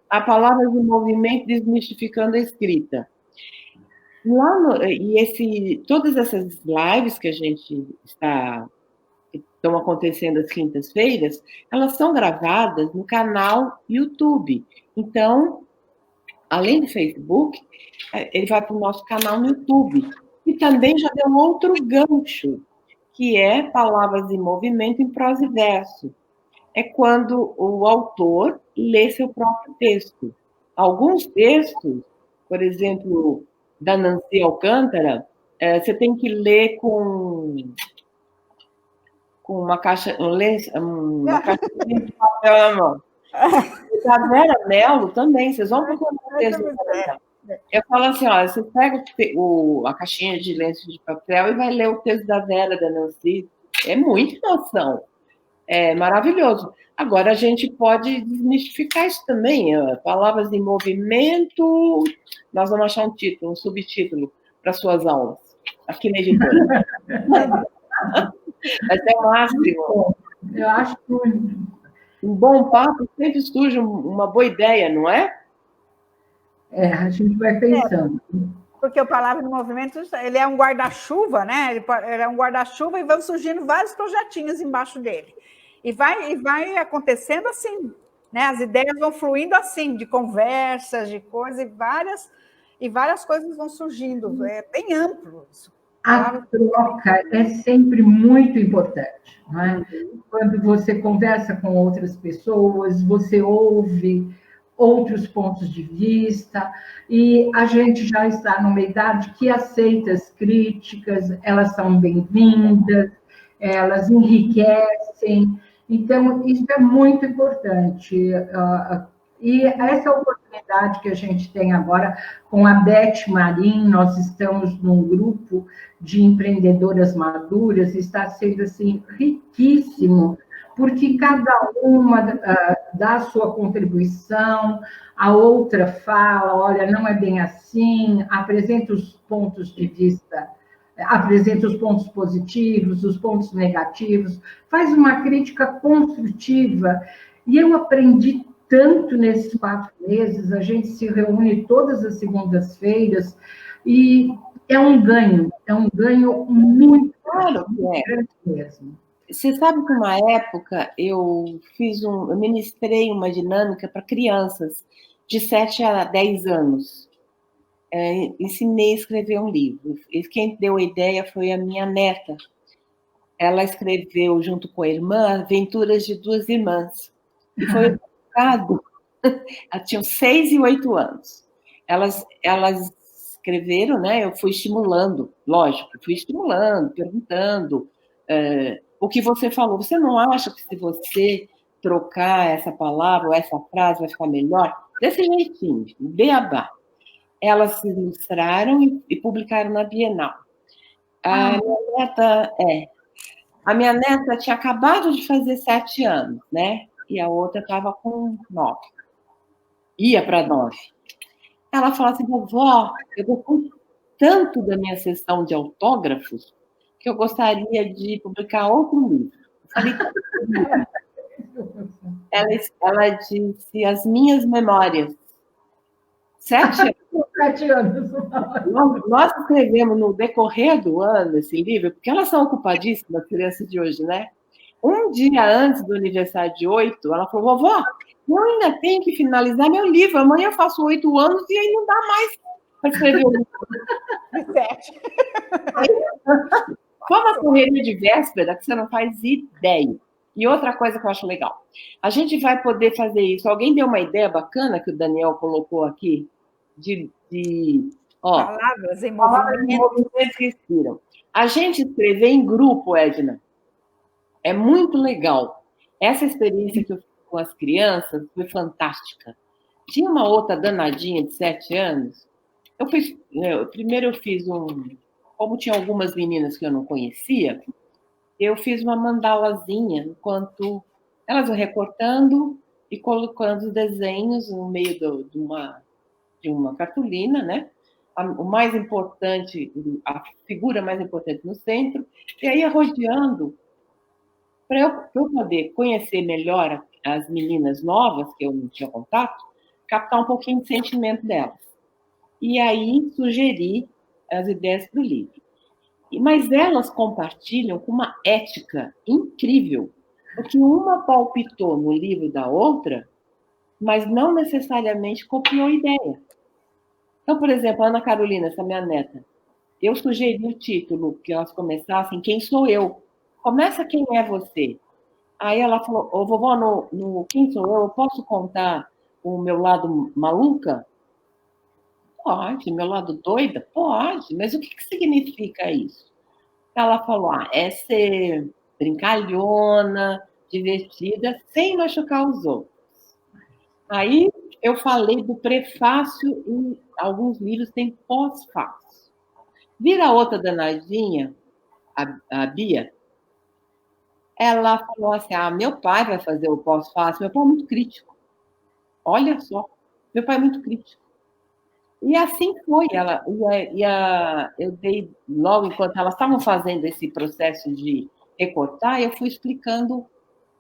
A Palavras em Movimento Desmistificando a Escrita. Todas essas lives que estão acontecendo às quintas-feiras, elas são gravadas no canal YouTube. Então, além do Facebook, ele vai para o nosso canal no YouTube. E também já deu um outro gancho, que é Palavras em Movimento em prosa e verso. É quando o autor lê seu próprio texto. Alguns textos, por exemplo, da Nancy Alcântara, você tem que ler com uma caixa de papel na mão. A Vera Mello também, vocês vão procurar o texto dela. Eu falo assim, você pega a caixinha de lenço de papel e vai ler o texto da Vera, da Nancy. É muita emoção. É maravilhoso. Agora, a gente pode desmistificar isso também. Palavras em movimento. Nós vamos achar um título, um subtítulo para suas aulas, aqui na editora. Vai ser o máximo. Eu acho que um bom papo sempre surge uma boa ideia, não é? a gente vai pensando. Porque o Palavra em Movimento, ele é um guarda-chuva, né? Ele é um guarda-chuva e vão surgindo vários projetinhos embaixo dele. E vai acontecendo assim, né? As ideias vão fluindo assim, de conversas, de coisas, e várias coisas vão surgindo. É bem amplo isso. A troca é sempre muito importante, não é? Quando você conversa com outras pessoas, você ouve outros pontos de vista, e a gente já está numa idade que aceita as críticas, elas são bem-vindas, elas enriquecem, então isso é muito importante. E essa oportunidade que a gente tem agora com a Beth Marim, nós estamos num grupo de empreendedoras maduras, está sendo assim riquíssimo, porque cada uma dá a sua contribuição, a outra fala, olha, não é bem assim, apresenta os pontos de vista, apresenta os pontos positivos, os pontos negativos, faz uma crítica construtiva, e eu aprendi tanto nesses 4 meses, a gente se reúne todas as segundas-feiras, e é um ganho muito Claro que é. grande mesmo. Você sabe que uma época eu ministrei uma dinâmica para crianças de 7 a 10 anos. Ensinei a escrever um livro. E quem deu a ideia foi a minha neta. Ela escreveu, junto com a irmã, Aventuras de Duas Irmãs. E foi publicado. Elas tinham 6 e 8 anos. Elas escreveram, né? Eu fui estimulando, lógico, perguntando. O que você falou, você não acha que se você trocar essa palavra ou essa frase vai ficar melhor? Desse jeitinho, beabá. Elas se ilustraram e publicaram na Bienal. A minha neta tinha acabado de fazer 7 anos, né? E a outra estava com 9. Ia para 9. Ela falou assim, vovó, eu gostei tanto da minha sessão de autógrafos que eu gostaria de publicar outro livro. Eu falei, ela disse, As Minhas Memórias. 7 anos. 7 anos. Nós escrevemos no decorrer do ano esse livro, porque elas são ocupadíssimas, as crianças de hoje, né? Um dia antes do aniversário de 8, ela falou, vovó, eu ainda tenho que finalizar meu livro, amanhã eu faço 8 anos e aí não dá mais para escrever o livro. 7. Foi uma correria de véspera que você não faz ideia. E outra coisa que eu acho legal, a gente vai poder fazer isso. Alguém deu uma ideia bacana que o Daniel colocou aqui, palavras em movimento que respiram. A gente escrever em grupo, Edna, é muito legal. Essa experiência que eu fiz com as crianças foi fantástica. Tinha uma outra danadinha de 7 anos. Primeiro eu fiz como tinha algumas meninas que eu não conhecia, eu fiz uma mandalazinha, enquanto elas vão recortando e colocando os desenhos no meio de uma cartolina, né? O mais importante, a figura mais importante no centro, e aí rodeando, para eu poder conhecer melhor as meninas novas, que eu não tinha contato, captar um pouquinho de sentimento delas. E aí sugerir as ideias para o livro. Mas elas compartilham com uma ética incrível, porque uma palpitou no livro da outra, mas não necessariamente copiou a ideia. Então, por exemplo, a Ana Carolina, essa minha neta, eu sugeri o título, que elas começassem, Quem Sou Eu? Começa Quem é Você? Aí ela falou, vovó, no Quem Sou Eu posso contar o meu lado maluca? Pode. Meu lado doida? Pode. Mas o que significa isso? Ela falou, é ser brincalhona, divertida, sem machucar os outros. Aí eu falei do prefácio, e alguns livros têm pós-fácio. Vira outra danadinha, a Bia, ela falou assim, meu pai vai fazer o pós-fácil, meu pai é muito crítico. Olha só, meu pai é muito crítico. E assim foi, eu dei, logo enquanto elas estavam fazendo esse processo de recortar, eu fui explicando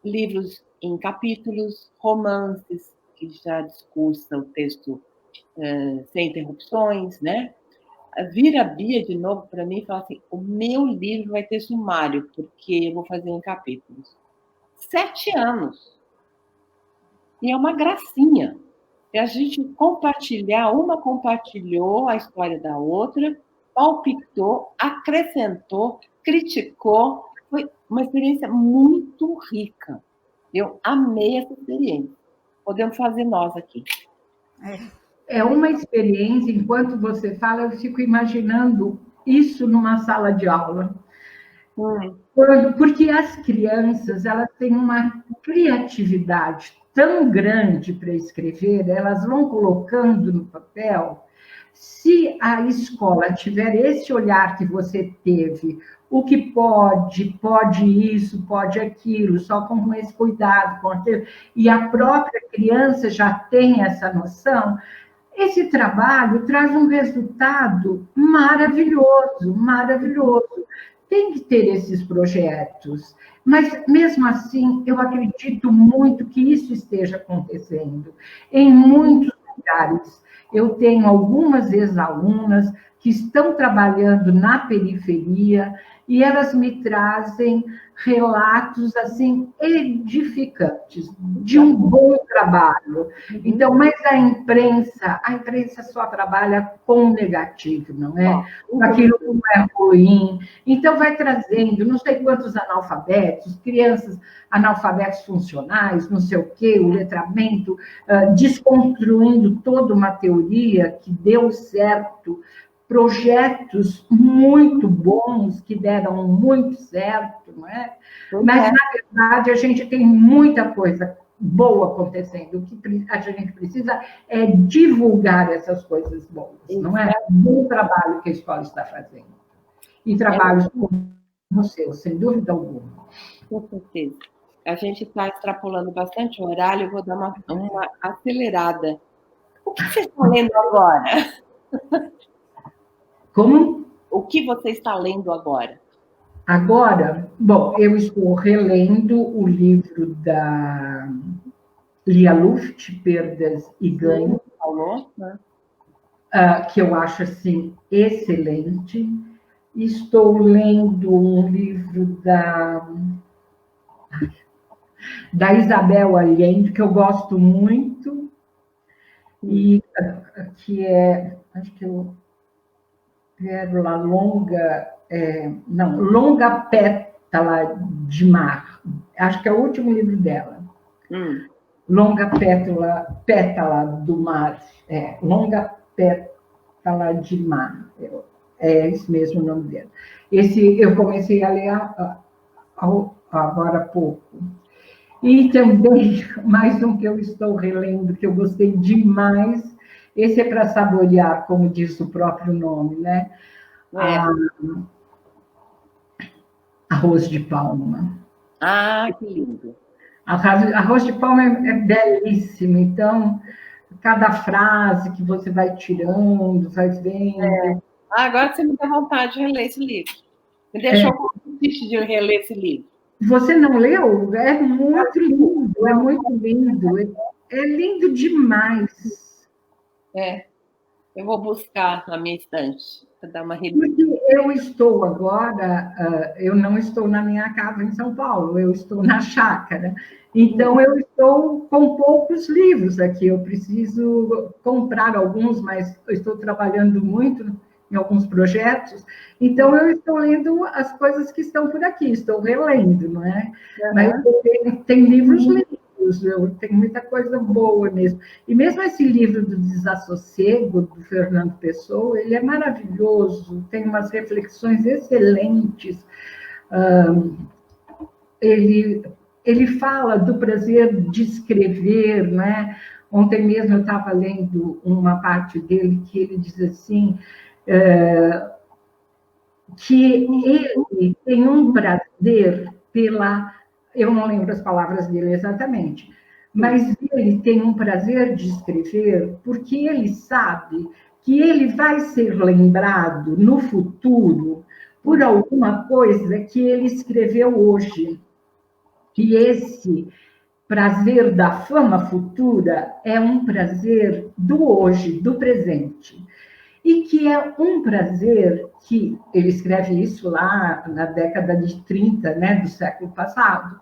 livros em capítulos, romances, que já discursa o texto sem interrupções, né? Vira a Bia de novo para mim e fala assim, o meu livro vai ter sumário, porque eu vou fazer em capítulos. 7 anos. E é uma gracinha. E a gente compartilhar, uma compartilhou a história da outra, palpitou, acrescentou, criticou. Foi uma experiência muito rica. Eu amei essa experiência. Podemos fazer nós aqui. É uma experiência, enquanto você fala, eu fico imaginando isso numa sala de aula. Porque as crianças, elas têm uma criatividade tão grande para escrever, elas vão colocando no papel. Se a escola tiver esse olhar que você teve, o que pode isso, pode aquilo, só com esse cuidado, com aquilo, e a própria criança já tem essa noção, esse trabalho traz um resultado maravilhoso, maravilhoso. Tem que ter esses projetos, mas, mesmo assim, eu acredito muito que isso esteja acontecendo em muitos lugares. Eu tenho algumas ex-alunas que estão trabalhando na periferia e elas me trazem relatos, assim, edificantes, de um bom trabalho. Então, mas a imprensa só trabalha com o negativo, não é? Aquilo que não é ruim. Então, vai trazendo, não sei quantos analfabetos, crianças analfabetos funcionais, não sei o quê, o letramento, desconstruindo toda uma teoria que deu certo, projetos muito bons, que deram muito certo, não é? Mas, na verdade, a gente tem muita coisa boa acontecendo. O que a gente precisa é divulgar essas coisas boas, não é? O trabalho que a escola está fazendo. E trabalhos como o seu, sem dúvida alguma. Com certeza. A gente está extrapolando bastante o horário, eu vou dar uma acelerada. O que você está lendo agora? Como? O que você está lendo agora? Agora, bom, eu estou relendo o livro da Lia Luft, Perdas e Ganhos, que eu acho, assim, excelente. Estou lendo um livro da Isabel Allende, que eu gosto muito, e que é, acho que eu... Pérola longa, Longa Pétala de Mar. Acho que é o último livro dela. Longa Pétala do Mar. Longa Pétala de Mar. É esse mesmo o nome dela. Esse eu comecei a ler agora há pouco. E também, mais um que eu estou relendo, que eu gostei demais. Esse é para saborear, como diz o próprio nome, né? Arroz de Palma. Que lindo. Arroz de Palma é belíssimo. Então, cada frase que você vai tirando, vai vendo. Agora você me dá vontade de reler esse livro. Me deixou com vontade de reler esse livro. Você não leu? É muito lindo, é muito lindo. É lindo demais. Eu vou buscar na minha estante para dar uma relida. Porque eu estou agora, eu não estou na minha casa em São Paulo, eu estou na chácara. Então, eu estou com poucos livros aqui. Eu preciso comprar alguns, mas eu estou trabalhando muito em alguns projetos. Então, eu estou lendo as coisas que estão por aqui, estou relendo, não é? Mas tem livros lindos. Tem muita coisa boa mesmo. E mesmo esse livro do Desassossego, do Fernando Pessoa, ele é maravilhoso, tem umas reflexões excelentes. Ele fala do prazer de escrever, né? Ontem mesmo eu estava lendo uma parte dele que ele diz assim, que ele tem um prazer pela eu não lembro as palavras dele exatamente, mas ele tem um prazer de escrever porque ele sabe que ele vai ser lembrado no futuro por alguma coisa que ele escreveu hoje. E esse prazer da fama futura é um prazer do hoje, do presente. E que é um prazer que, ele escreve isso lá na década de 30, né, do século passado,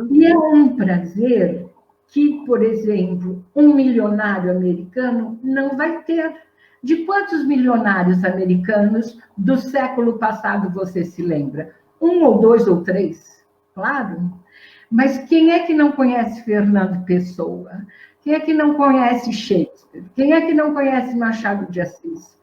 e é um prazer que, por exemplo, um milionário americano não vai ter. De quantos milionários americanos do século passado você se lembra? Um ou dois ou três, claro. Mas quem é que não conhece Fernando Pessoa? Quem é que não conhece Shakespeare? Quem é que não conhece Machado de Assis?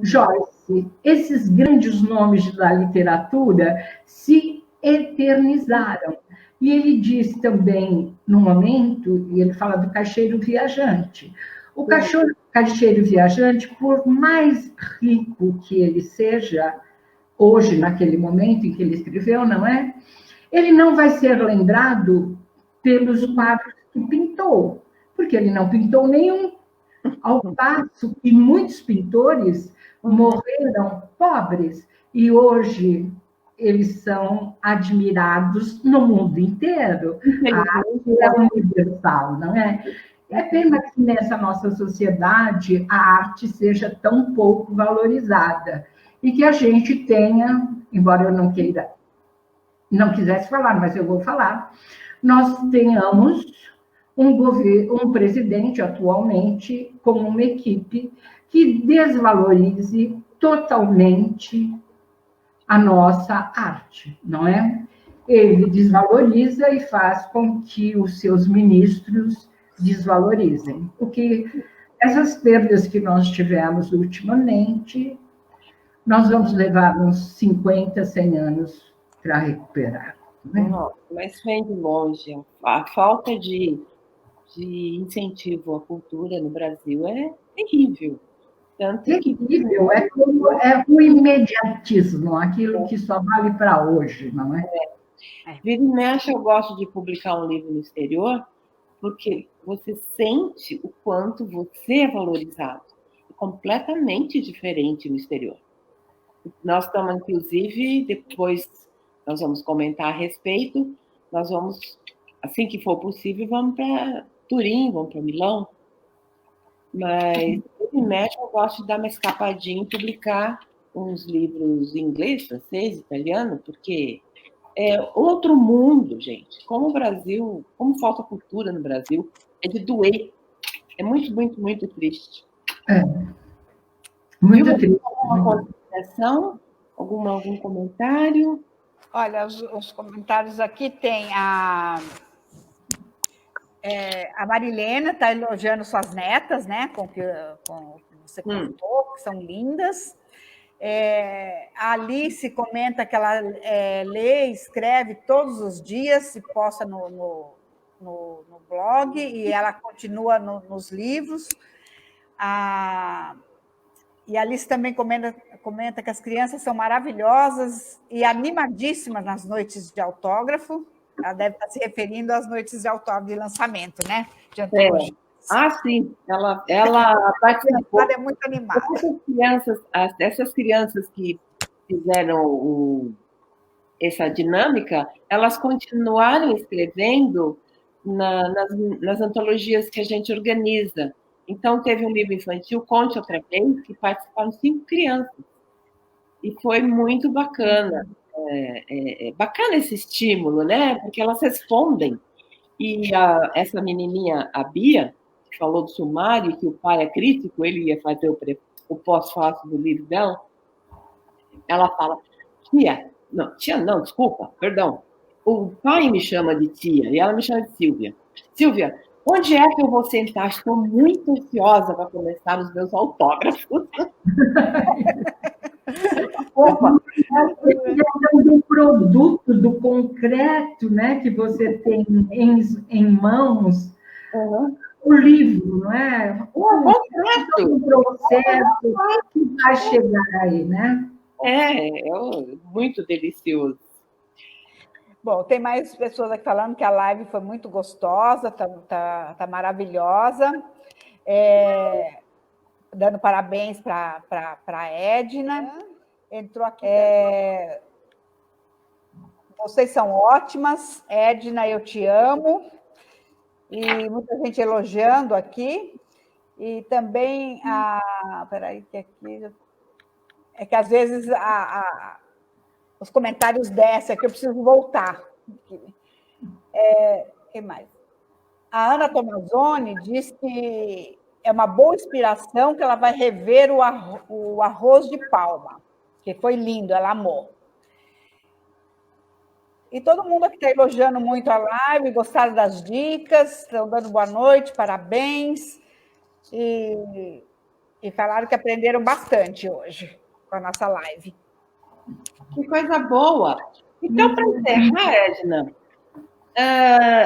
Joyce, esses grandes nomes da literatura se eternizaram. E ele diz também, no momento, e ele fala do caixeiro viajante. O caixeiro viajante, por mais rico que ele seja, hoje, naquele momento em que ele escreveu, não é? Ele não vai ser lembrado pelos quadros que pintou, porque ele não pintou nenhum. Ao passo que muitos pintores morreram pobres e hoje eles são admirados no mundo inteiro. A arte é universal, não é? É pena que nessa nossa sociedade a arte seja tão pouco valorizada e que a gente tenha, embora eu não quisesse falar, mas eu vou falar, nós tenhamos um presidente atualmente com uma equipe que desvalorize totalmente a nossa arte, não é? Ele desvaloriza e faz com que os seus ministros desvalorizem. Essas perdas que nós tivemos ultimamente, nós vamos levar uns 50, 100 anos para recuperar. Né? Nossa, mas vem de longe. A falta de incentivo à cultura no Brasil é terrível. Terrível, é o imediatismo, aquilo que só vale para hoje, não é? Vira e mexe, eu gosto de publicar um livro no exterior, porque você sente o quanto você é valorizado. É completamente diferente no exterior. Nós estamos, inclusive, depois nós vamos comentar a respeito, nós vamos, assim que for possível, vamos para Turim, vamos para Milão, mas em médico eu gosto de dar uma escapadinha e publicar uns livros em inglês, francês, italiano, porque é outro mundo, gente. Como o Brasil, como falta cultura no Brasil, é de doer. É muito, muito, muito triste. Muito triste. Alguma consideração? Algum comentário? Olha, os comentários aqui tem a Marilena está elogiando suas netas, né? Com o que você contou, que são lindas. A Alice comenta que ela lê e escreve todos os dias, se posta no blog, e ela continua nos livros. E a Alice também comenta que as crianças são maravilhosas e animadíssimas nas noites de autógrafo. Ela deve estar se referindo às noites de autógrafo de lançamento, né? De antologia. Sim. Ela participou. Ela é muito animada. Essas crianças que fizeram essa dinâmica, elas continuaram escrevendo nas antologias que a gente organiza. Então, teve um livro infantil, Conte Outra Vez, que participaram 5 crianças. E foi muito bacana. Bacana esse estímulo, né? Porque elas respondem. E essa menininha, a Bia, que falou do sumário, que o pai é crítico, ele ia fazer o pós-fácil do livro dela, ela fala, tia não, desculpa, perdão, o pai me chama de tia, e ela me chama de Silvia. Silvia, onde é que eu vou sentar? Estou muito ansiosa para começar os meus autógrafos. Opa, do produto, do concreto, né, que você tem em mãos, o livro, não é? O processo que vai chegar aí, né? É muito delicioso. Bom, tem mais pessoas aqui falando que a live foi muito gostosa, tá maravilhosa. Dando parabéns para a Edna. Entrou aqui. Vocês são ótimas. Edna, eu te amo. E muita gente elogiando aqui. E também peraí, que aqui. É que às vezes os comentários descem, aqui eu preciso voltar. Quem mais? A Ana Tomazoni diz que é uma boa inspiração, que ela vai rever o Arroz de Palma, que foi lindo, ela amou. E todo mundo aqui está elogiando muito a live, gostaram das dicas, estão dando boa noite, parabéns, e falaram que aprenderam bastante hoje com a nossa live. Que coisa boa! Então, para encerrar, Edna,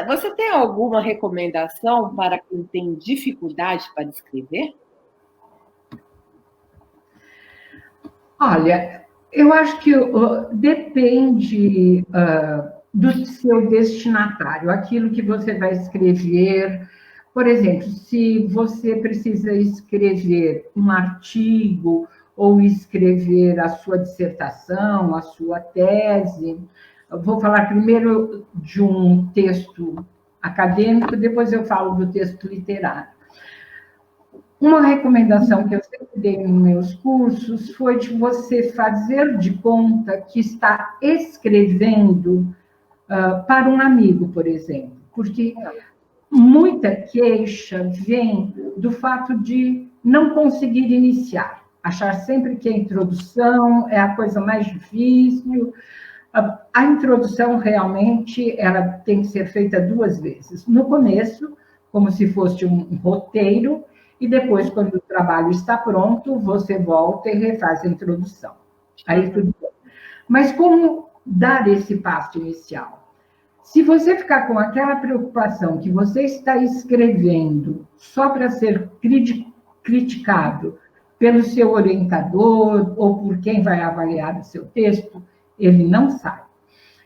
você tem alguma recomendação para quem tem dificuldade para escrever? Olha, eu acho que depende do seu destinatário, aquilo que você vai escrever. Por exemplo, se você precisa escrever um artigo ou escrever a sua dissertação, a sua tese, eu vou falar primeiro de um texto acadêmico, depois eu falo do texto literário. Uma recomendação que eu sempre dei nos meus cursos foi de você fazer de conta que está escrevendo para um amigo, por exemplo, porque muita queixa vem do fato de não conseguir iniciar, achar sempre que a introdução é a coisa mais difícil. A introdução, realmente, ela tem que ser feita 2 vezes. No começo, como se fosse um roteiro, e depois, quando o trabalho está pronto, você volta e refaz a introdução. Aí tudo bem. Mas como dar esse passo inicial? Se você ficar com aquela preocupação que você está escrevendo só para ser criticado pelo seu orientador ou por quem vai avaliar o seu texto, ele não sai.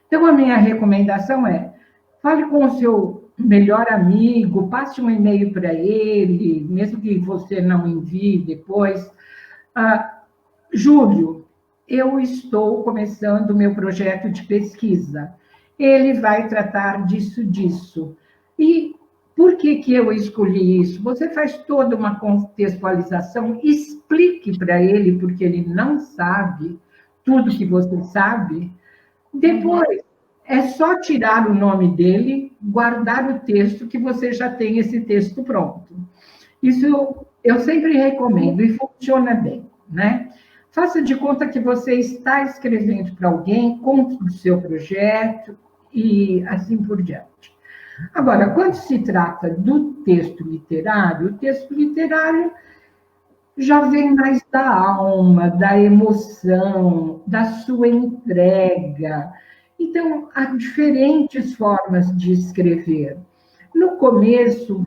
Então, a minha recomendação é: fale com o seu melhor amigo, passe um e-mail para ele, mesmo que você não envie depois. Júlio, eu estou começando o meu projeto de pesquisa. Ele vai tratar disso. E por que eu escolhi isso? Você faz toda uma contextualização, explique para ele, porque ele não sabe tudo que você sabe. Depois, é só tirar o nome dele, guardar o texto, que você já tem esse texto pronto. Isso eu sempre recomendo e funciona bem, né? Faça de conta que você está escrevendo para alguém, conte do seu projeto e assim por diante. Agora, quando se trata do texto literário, o texto literário já vem mais da alma, da emoção, da sua entrega. Então, há diferentes formas de escrever. No começo,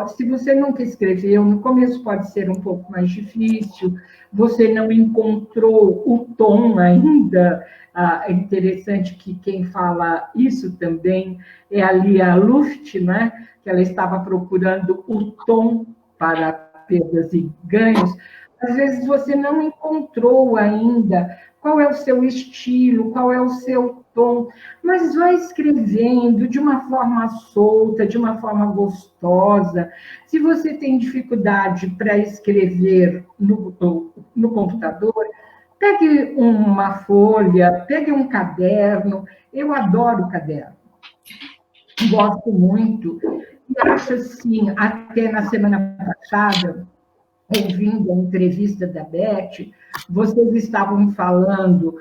se você nunca escreveu, no começo pode ser um pouco mais difícil, você não encontrou o tom ainda. É interessante que quem fala isso também é a Lia Luft, né? Que ela estava procurando o tom para perdas e ganhos. Às vezes você não encontrou ainda qual é o seu estilo, qual é o seu tom, mas vai escrevendo de uma forma solta, de uma forma gostosa. Se você tem dificuldade para escrever no computador, pegue uma folha, pegue um caderno. Eu adoro caderno, gosto muito. E acho assim, até na semana passada, ouvindo a entrevista da Beth, vocês estavam falando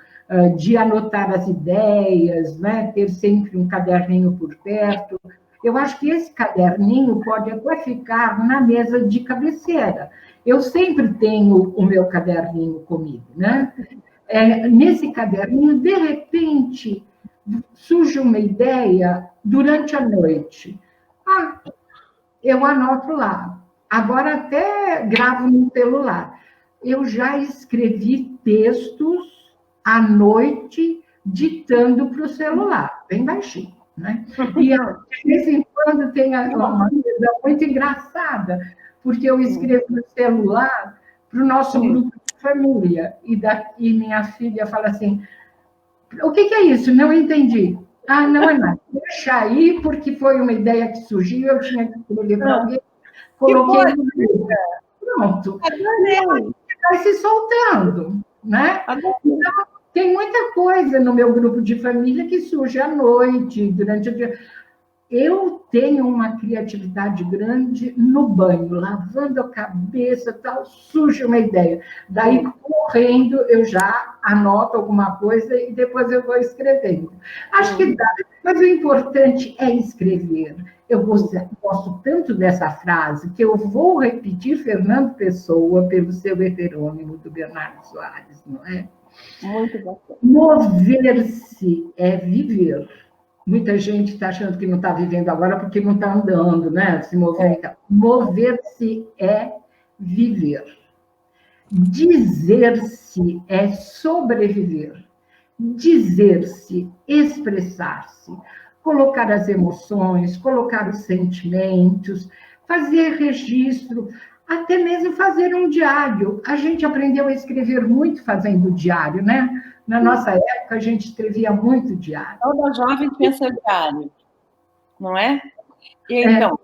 de anotar as ideias, né? Ter sempre um caderninho por perto. Eu acho que esse caderninho pode até ficar na mesa de cabeceira. Eu sempre tenho o meu caderninho comigo, né? Nesse caderninho, de repente, surge uma ideia durante a noite. Eu anoto lá. Agora até gravo no celular. Eu já escrevi textos à noite ditando para o celular. bem baixinho, né? E de vez em quando tem uma coisa muito engraçada, porque eu escrevo no celular para o nosso grupo de família, e minha filha fala assim, o que é isso? Não entendi. Ah, não é nada. Deixa aí, porque foi uma ideia que surgiu, eu tinha que escrever para alguém, coloquei no grupo. Pronto. Adorei. Vai se soltando, né? Adorei. Então, tem muita coisa no meu grupo de família que surge à noite, durante o dia. Eu tenho uma criatividade grande no banho, lavando a cabeça, tal, surge uma ideia. Daí, correndo, eu já anoto alguma coisa e depois eu vou escrevendo. Acho que dá, mas o importante é escrever. Eu gosto tanto dessa frase que eu vou repetir Fernando Pessoa pelo seu heterônimo do Bernardo Soares, não é? Muito bacana. Mover-se é viver. Muita gente está achando que não está vivendo agora porque não está andando, né? Se movimenta. Mover-se é viver. Dizer-se é sobreviver. Dizer-se, expressar-se, colocar as emoções, colocar os sentimentos, fazer registro, até mesmo fazer um diário. A gente aprendeu a escrever muito fazendo diário, né? Na nossa época, a gente escrevia muito diário. Toda jovem pensa diário, não é? E então,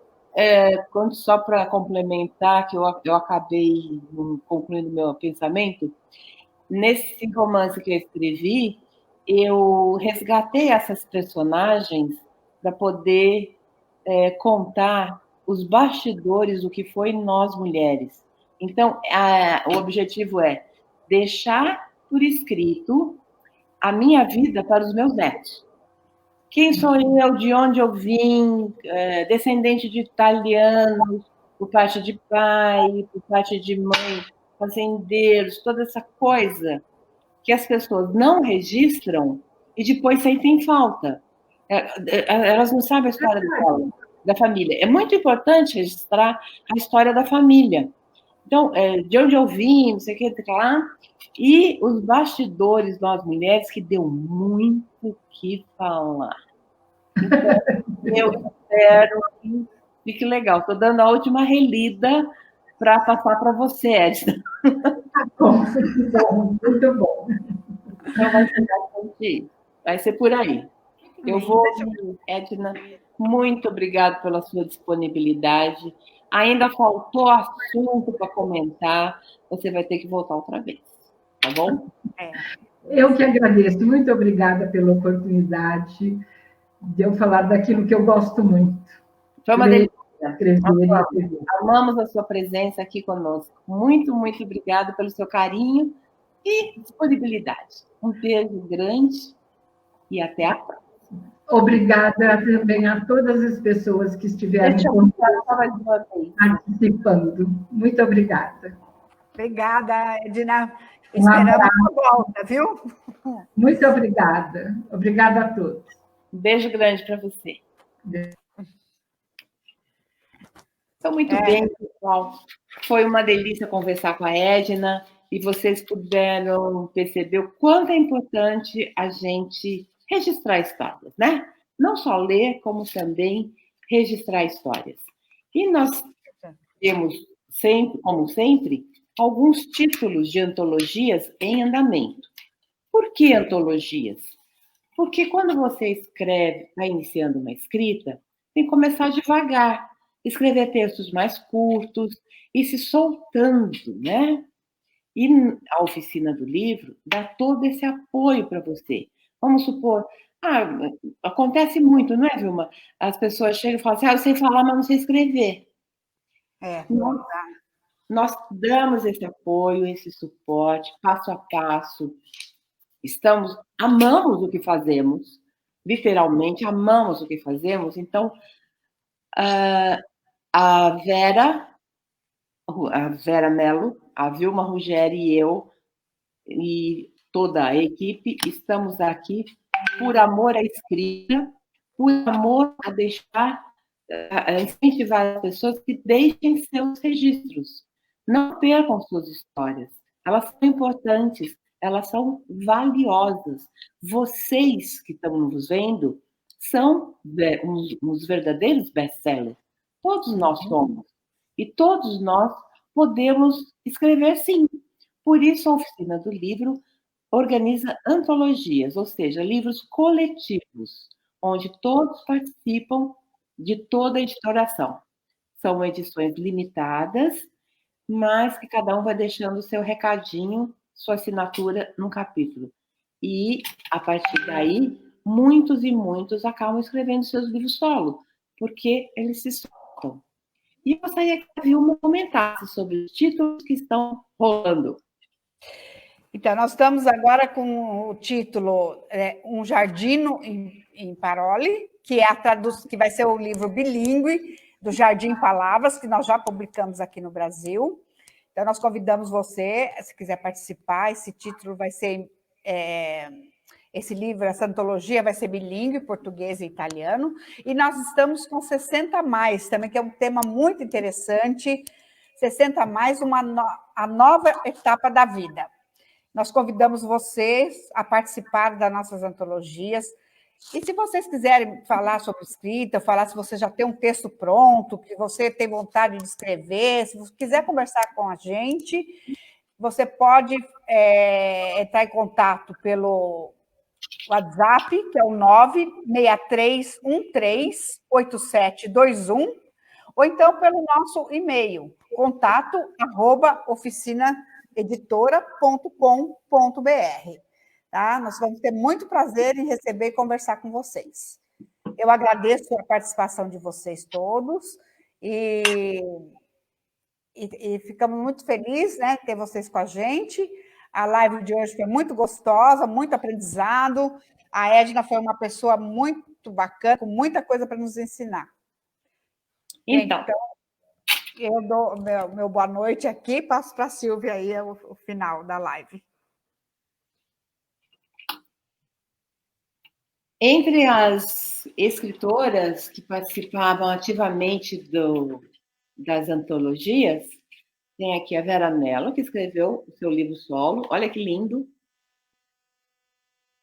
só para complementar, que eu acabei concluindo meu pensamento, nesse romance que eu escrevi, eu resgatei essas personagens para poder contar os bastidores do que foi nós mulheres. Então, o objetivo é deixar por escrito a minha vida para os meus netos. Quem sou eu, de onde eu vim, descendente de italianos, por parte de pai, por parte de mãe, fazendeiros, toda essa coisa que as pessoas não registram e depois sentem falta. Elas não sabem a história da família. É muito importante registrar a história da família. Então, de onde eu vim, não sei o que, lá, e os bastidores nós mulheres, que deu muito que falar. Então, eu espero que fique legal. Estou dando a última relida para passar para você, Edna. Tá bom, muito bom. Então vai ser por aí. Eu vou, Edna, muito obrigada pela sua disponibilidade. Ainda faltou assunto para comentar, você vai ter que voltar outra vez, tá bom? Eu que agradeço, muito obrigada pela oportunidade de eu falar daquilo que eu gosto muito. Foi uma delícia. Amamos a sua presença aqui conosco. Muito, muito obrigada pelo seu carinho e disponibilidade. Um beijo grande e até a próxima. Obrigada também a todas as pessoas que estiveram participando. Muito obrigada. Obrigada, Edna. Esperamos a volta, viu? Muito obrigada. Obrigada a todos. Um beijo grande para você. Então, muito bem, pessoal. Foi uma delícia conversar com a Edna e vocês puderam perceber o quanto é importante a gente registrar histórias, né? Não só ler, como também registrar histórias. E nós temos sempre, como sempre, alguns títulos de antologias em andamento. Por que antologias? Porque quando você escreve, está iniciando uma escrita, tem que começar devagar, escrever textos mais curtos e se soltando, né? E a oficina do livro dá todo esse apoio para você. Vamos supor, acontece muito, não é, Vilma? As pessoas chegam e falam assim, eu sei falar, mas não sei escrever. Nós damos esse apoio, esse suporte, passo a passo. Amamos o que fazemos, literalmente amamos o que fazemos. Então, a Vera Mello, a Vilma Ruggeri e eu, e toda a equipe, estamos aqui por amor à escrita, por amor a incentivar as pessoas que deixem seus registros. Não percam suas histórias. Elas são importantes, elas são valiosas. Vocês que estão nos vendo são uns verdadeiros best-sellers. Todos nós somos. E todos nós podemos escrever, sim. Por isso, a Oficina do Livro organiza antologias, ou seja, livros coletivos, onde todos participam de toda a editoração. São edições limitadas, mas que cada um vai deixando o seu recadinho, sua assinatura num capítulo. E, a partir daí, muitos e muitos acabam escrevendo seus livros solo, porque eles se soltam. E eu gostaria que a Vilma comentasse sobre os títulos que estão rolando. Então, nós estamos agora com o título Um Jardino em Parole, que que vai ser o livro bilíngue do Jardim Palavras, que nós já publicamos aqui no Brasil. Então, nós convidamos você, se quiser participar, esse título vai ser... esse livro, essa antologia vai ser bilíngue, português e italiano. E nós estamos com 60 mais também, que é um tema muito interessante. 60 mais, a nova etapa da vida. Nós convidamos vocês a participar das nossas antologias. E se vocês quiserem falar sobre escrita, falar se você já tem um texto pronto, que você tem vontade de escrever, se você quiser conversar com a gente, você pode entrar em contato pelo WhatsApp, que é o 963138721, ou então pelo nosso e-mail, contato@oficinaeditora.com.br. Tá? Nós vamos ter muito prazer em receber e conversar com vocês. Eu agradeço a participação de vocês todos e ficamos muito felizes, né, de ter vocês com a gente. A live de hoje foi muito gostosa, muito aprendizado. A Edna foi uma pessoa muito bacana, com muita coisa para nos ensinar. Então, eu dou meu boa noite aqui, passo para a Silvia aí o final da live. Entre as escritoras que participavam ativamente das antologias, tem aqui a Vera Mello, que escreveu o seu livro solo. Olha que lindo!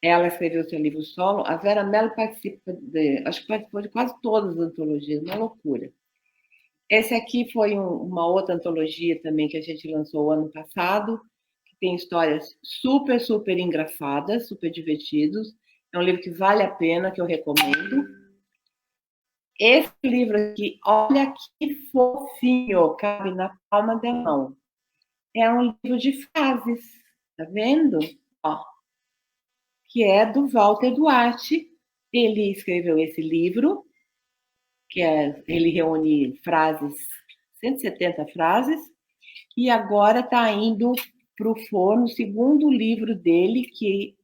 Ela escreveu o seu livro solo. A Vera Mello acho que participou de quase todas as antologias, uma loucura. Esse aqui foi uma outra antologia também que a gente lançou ano passado, que tem histórias super, super engraçadas, super divertidos. É um livro que vale a pena, que eu recomendo. Esse livro aqui, olha que fofinho, cabe na palma da mão. É um livro de frases, tá vendo? Ó, que é do Walter Duarte. Ele escreveu esse livro, ele reúne frases, 170 frases, e agora está indo para o forno o segundo livro dele, que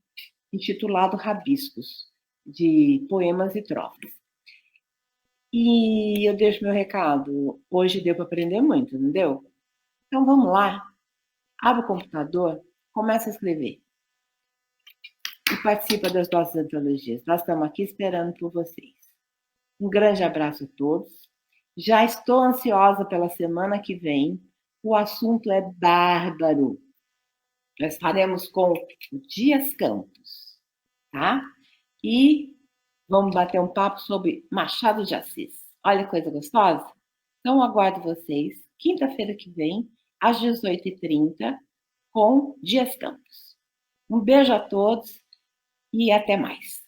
intitulado Rabiscos, de poemas e trofas. E eu deixo meu recado. Hoje deu para aprender muito, não deu? Então vamos lá. Abre o computador, começa a escrever. E participa das nossas antologias. Nós estamos aqui esperando por vocês. Um grande abraço a todos. Já estou ansiosa pela semana que vem. O assunto é bárbaro. Nós estaremos com o Dias Campos, tá? E vamos bater um papo sobre Machado de Assis. Olha que coisa gostosa. Então, aguardo vocês quinta-feira que vem, às 18h30, com Dias Campos. Um beijo a todos e até mais.